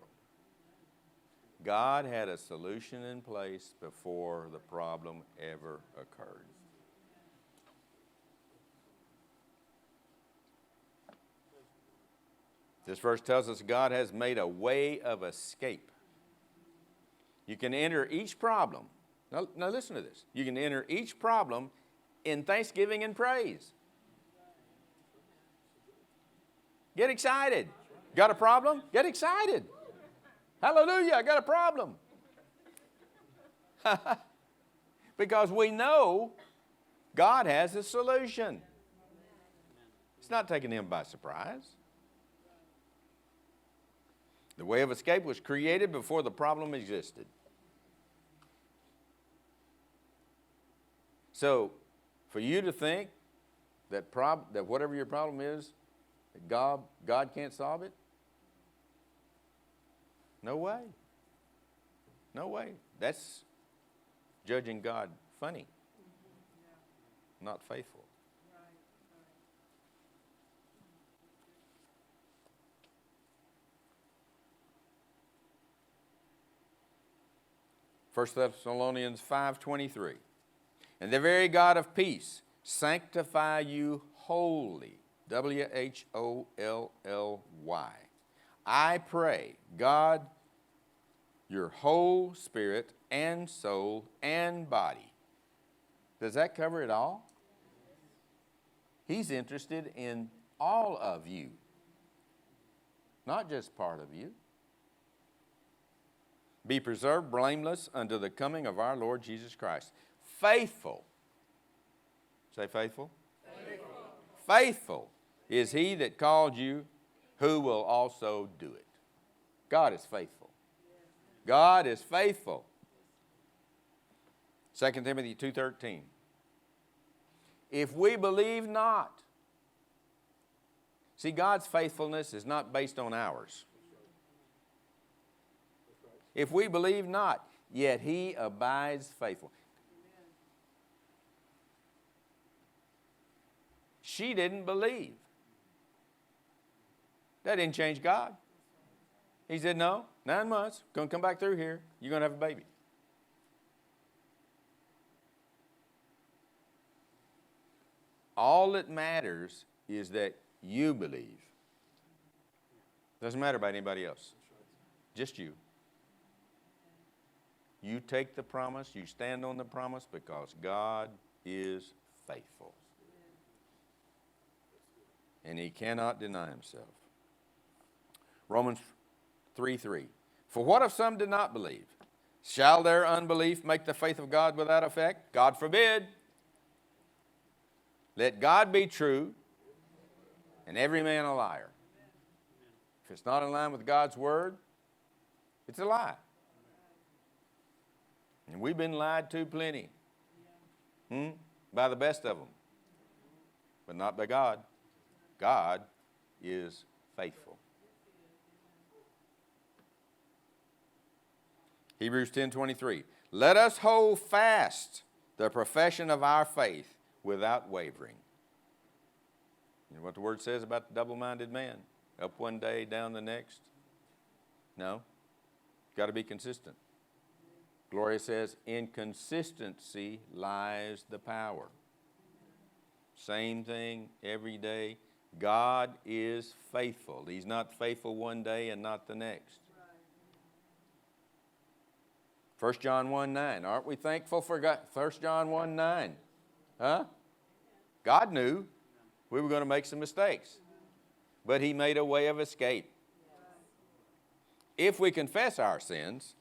God had a solution in place before the problem ever occurred. This verse tells us God has made a way of escape. You can enter each problem. Now listen to this. You can enter each problem in thanksgiving and praise. Get excited. Got a problem? Get excited. Hallelujah, I got a problem. Because we know God has a solution. It's not taking Him by surprise. The way of escape was created before the problem existed. So, for you to think that whatever your problem is, that God can't solve it, no way. No way. That's judging God funny, not faithful. 1 Thessalonians 5:23. And the very God of peace sanctify you wholly. W-H-O-L-L-Y. I pray, God, your whole spirit and soul and body. Does that cover it all? He's interested in all of you, not just part of you. Be preserved blameless unto the coming of our Lord Jesus Christ. Faithful. Say faithful. Faithful. Faithful is He that called you, who will also do it. God is faithful. God is faithful. 2 Timothy 2:13. If we believe not. See, God's faithfulness is not based on ours. If we believe not, yet He abides faithful. She didn't believe. That didn't change God. He said, no, 9 months, going to come back through here, you're going to have a baby. All that matters is that you believe. Doesn't matter about anybody else. Just you. You take the promise, you stand on the promise because God is faithful. And he cannot deny himself. Romans 3:3. For what if some did not believe? Shall their unbelief make the faith of God without effect? God forbid. Let God be true and every man a liar. If it's not in line with God's word, it's a lie. And we've been lied to plenty. By the best of them. But not by God. God is faithful. Hebrews 10:23. Let us hold fast the profession of our faith without wavering. You know what the word says about the double-minded man? Up one day, down the next? No. Got to be consistent. Gloria says, in consistency lies the power. Same thing every day. God is faithful. He's not faithful one day and not the next. 1 John 1:9. Aren't we thankful for God? 1 John 1:9. Huh? God knew we were going to make some mistakes. But he made a way of escape. If we confess our sins,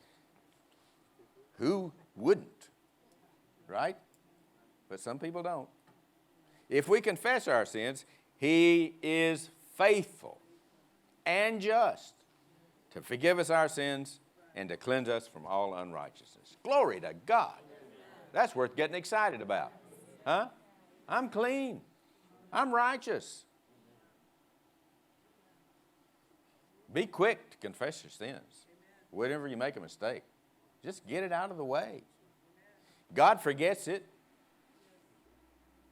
who wouldn't? Right? But some people don't. If we confess our sins, he is faithful and just to forgive us our sins and to cleanse us from all unrighteousness. Glory to God. That's worth getting excited about. Huh? I'm clean. I'm righteous. Be quick to confess your sins. Whenever you make a mistake, just get it out of the way. God forgets it.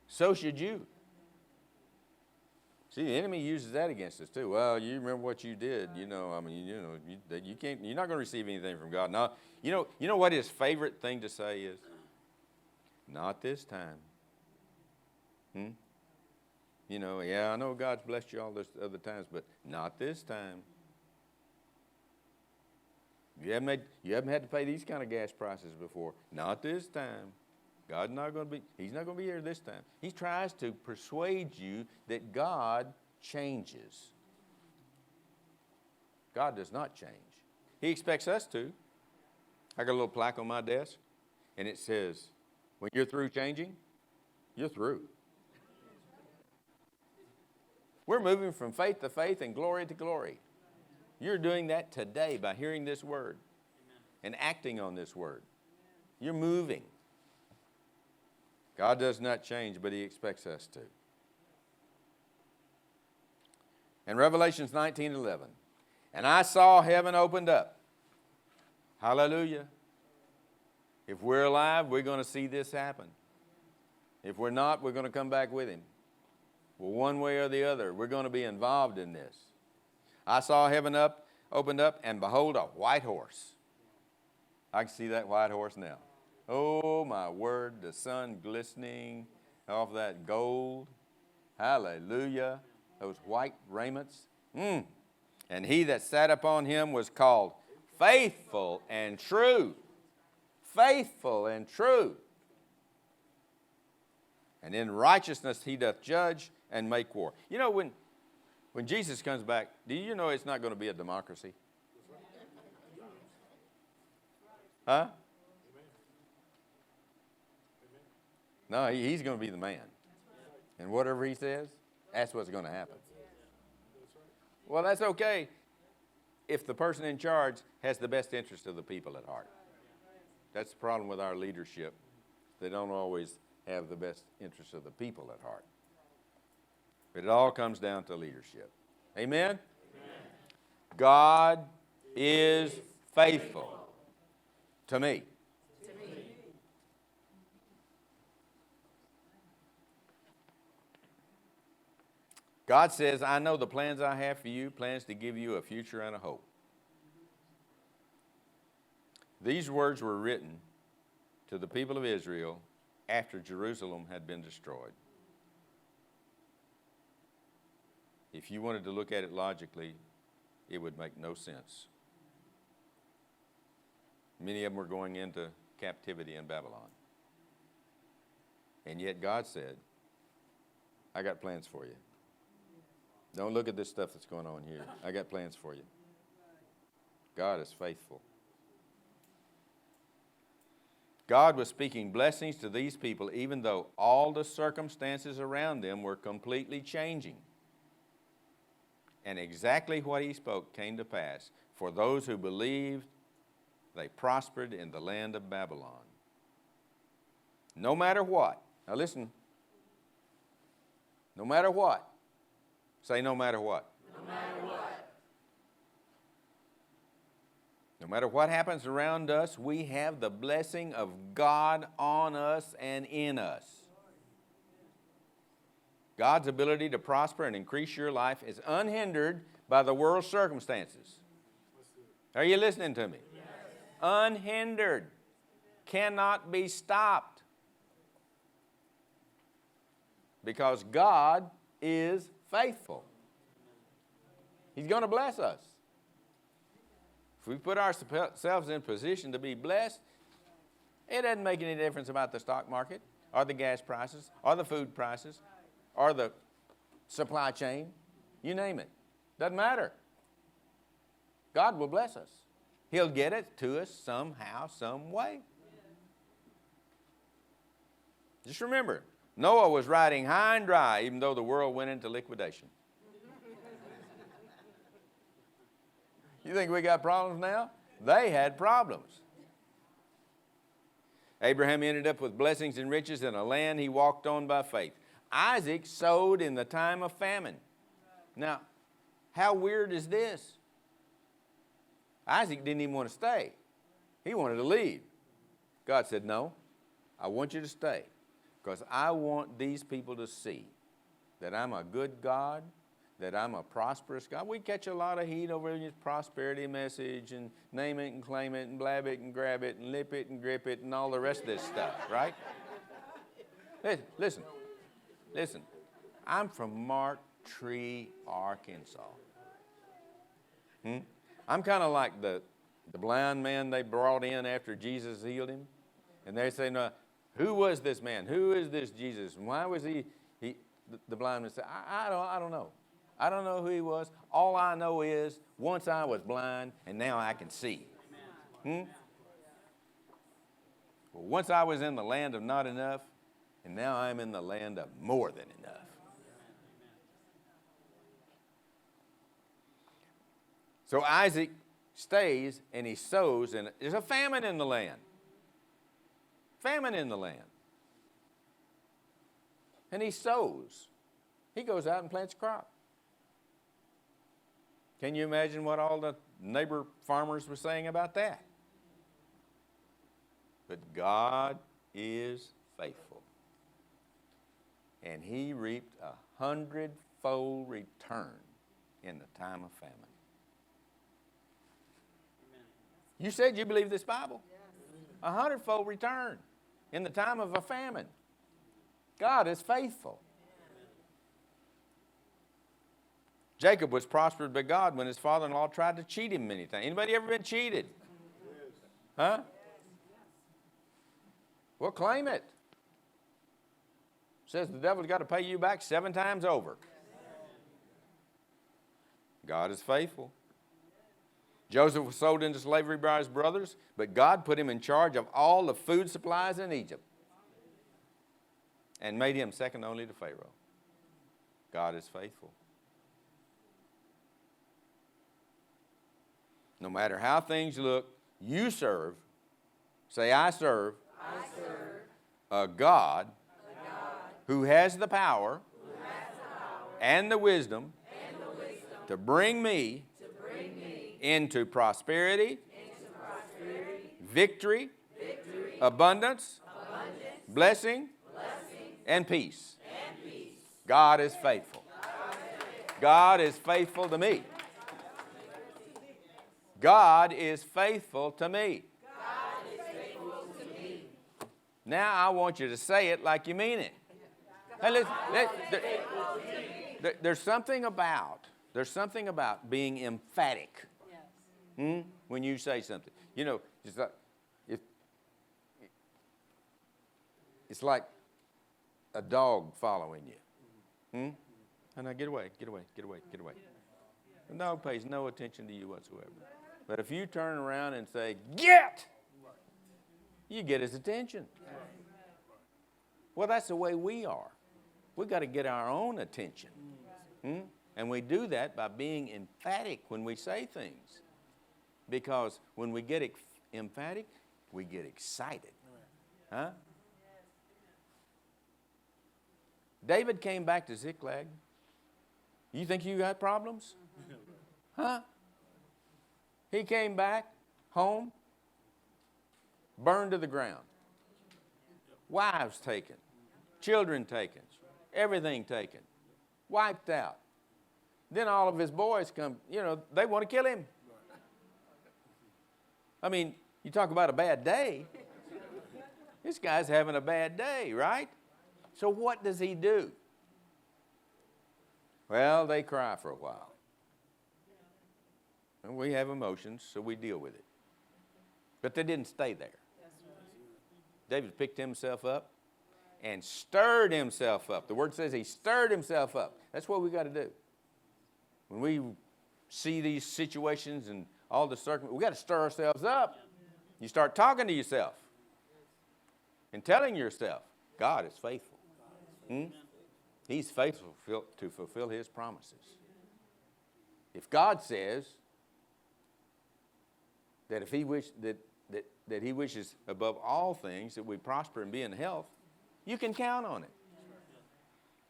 So should you. See, the enemy uses that against us too. Well, you remember what you did, you can't. You're not going to receive anything from God. Now, you know what his favorite thing to say is? Not this time. I know God's blessed you all those other times, but not this time. You haven't had to pay these kind of gas prices before. Not this time. He's not going to be here this time. He tries to persuade you that God changes. God does not change. He expects us to. I got a little plaque on my desk, and it says, when you're through changing, you're through. We're moving from faith to faith and glory to glory. You're doing that today by hearing this word and acting on this word. You're moving. God does not change, but he expects us to. In Revelations 19:11, and I saw heaven opened up. Hallelujah. If we're alive, we're going to see this happen. If we're not, we're going to come back with him. Well, one way or the other, we're going to be involved in this. I saw heaven opened up, and behold, a white horse. I can see that white horse now. Oh, my word, the sun glistening off that gold. Hallelujah. Those white raiments. And he that sat upon him was called Faithful and True. Faithful and true. And in righteousness he doth judge and make war. You know, when Jesus comes back, do you know it's not going to be a democracy? Huh? No, he's going to be the man. And whatever he says, that's what's going to happen. Well, that's okay if the person in charge has the best interest of the people at heart. That's the problem with our leadership. They don't always have the best interest of the people at heart. But it all comes down to leadership. Amen? Amen. God is faithful to me. God says, I know the plans I have for you, plans to give you a future and a hope. These words were written to the people of Israel after Jerusalem had been destroyed. If you wanted to look at it logically, it would make no sense. Many of them were going into captivity in Babylon. And yet God said, I got plans for you. Don't look at this stuff that's going on here. I got plans for you. God is faithful. God was speaking blessings to these people even though all the circumstances around them were completely changing. And exactly what he spoke came to pass. For those who believed, they prospered in the land of Babylon. No matter what. Now listen. No matter what. Say no matter what. No matter what. No matter what happens around us, we have the blessing of God on us and in us. God's ability to prosper and increase your life is unhindered by the world's circumstances. Are you listening to me? Yes. Unhindered. Cannot be stopped. Because God is faithful. He's going to bless us. If we put ourselves in position to be blessed, it doesn't make any difference about the stock market or the gas prices or the food prices or the supply chain. You name it. Doesn't matter. God will bless us. He'll get it to us somehow, some way. Just remember, Noah was riding high and dry even though the world went into liquidation. You think we got problems now? They had problems. Abraham ended up with blessings and riches in a land he walked on by faith. Isaac sowed in the time of famine. Now, how weird is this? Isaac didn't even want to stay. He wanted to leave. God said, no, I want you to stay because I want these people to see that I'm a good God, that I'm a prosperous God. We catch a lot of heat over this prosperity message and name it and claim it and blab it and grab it and lip it and grip it and all the rest of this stuff, right? Listen. I'm from Mark Tree, Arkansas. I'm kind of like the blind man they brought in after Jesus healed him. And they say, no, who was this man? Who is this Jesus? And why was the blind man said, I don't know. I don't know who he was. All I know is once I was blind and now I can see. Well, once I was in the land of not enough and now I'm in the land of more than enough. So Isaac stays and he sows, and there's a famine in the land. Famine in the land. And he sows. He goes out and plants a crop. Can you imagine what all the neighbor farmers were saying about that? But God is faithful. And he reaped 100-fold return in the time of famine. You said you believe this Bible? 100-fold return in the time of a famine. God is faithful. Jacob was prospered by God when his father-in-law tried to cheat him many times. Anybody ever been cheated? Huh? Well, claim it. Says the devil's got to pay you back 7 times over. God is faithful. Joseph was sold into slavery by his brothers, but God put him in charge of all the food supplies in Egypt and made him second only to Pharaoh. God is faithful. No matter how things look, you serve, say I serve, a God, who has the power, and the wisdom, to bring me into prosperity, victory, abundance, blessing, and peace. God is faithful. God is faithful to me. God is faithful to me. Now I want you to say it like you mean it. Hey, listen, there's something about There's something about being emphatic when you say something. You know, it's like a dog following you. And now get away, get away, get away, get away. The dog pays no attention to you whatsoever. But if you turn around and say, get, you get his attention. Well, that's the way we are. We've got to get our own attention. And we do that by being emphatic when we say things. Because when we get emphatic, we get excited. Huh? David came back to Ziklag. You think you got problems? Huh? He came back home, burned to the ground. Wives taken, children taken, everything taken, wiped out. Then all of his boys come, you know, they want to kill him. I mean, you talk about a bad day. This guy's having a bad day, right? So what does he do? Well, they cry for a while. And we have emotions, so we deal with it. But they didn't stay there. David picked himself up and stirred himself up. The word says he stirred himself up. That's what we got to do. When we see these situations and all the circumstances, we got to stir ourselves up. You start talking to yourself and telling yourself, God is faithful. He's faithful to fulfill his promises. If God says that if he that he wishes above all things that we prosper and be in health, you can count on it.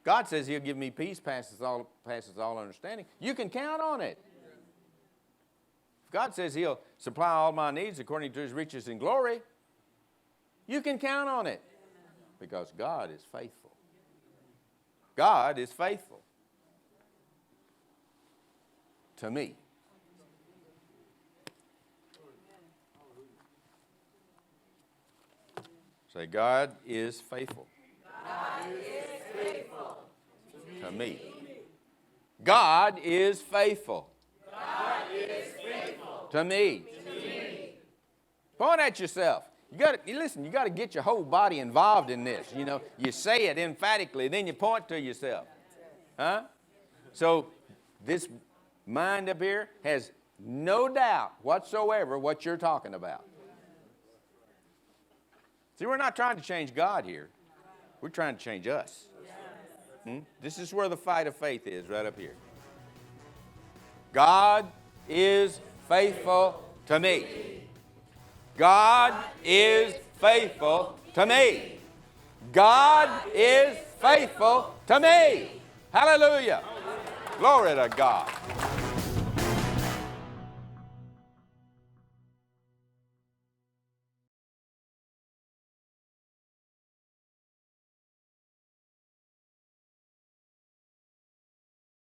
God says he'll give me peace passes all understanding. You can count on it. If God says he'll supply all my needs according to his riches and glory, you can count on it. Because God is faithful. God is faithful to me. Say, God is faithful. God is faithful to me. God is faithful. God is faithful to me. to me. Point at yourself. You got to get your whole body involved in this. You know, you say it emphatically, then you point to yourself. Huh? So this mind up here has no doubt whatsoever what you're talking about. See, we're not trying to change God here. We're trying to change us. This is where the fight of faith is, right up here. God is faithful to me. God is faithful to me. God is faithful to me. Hallelujah. Glory to God.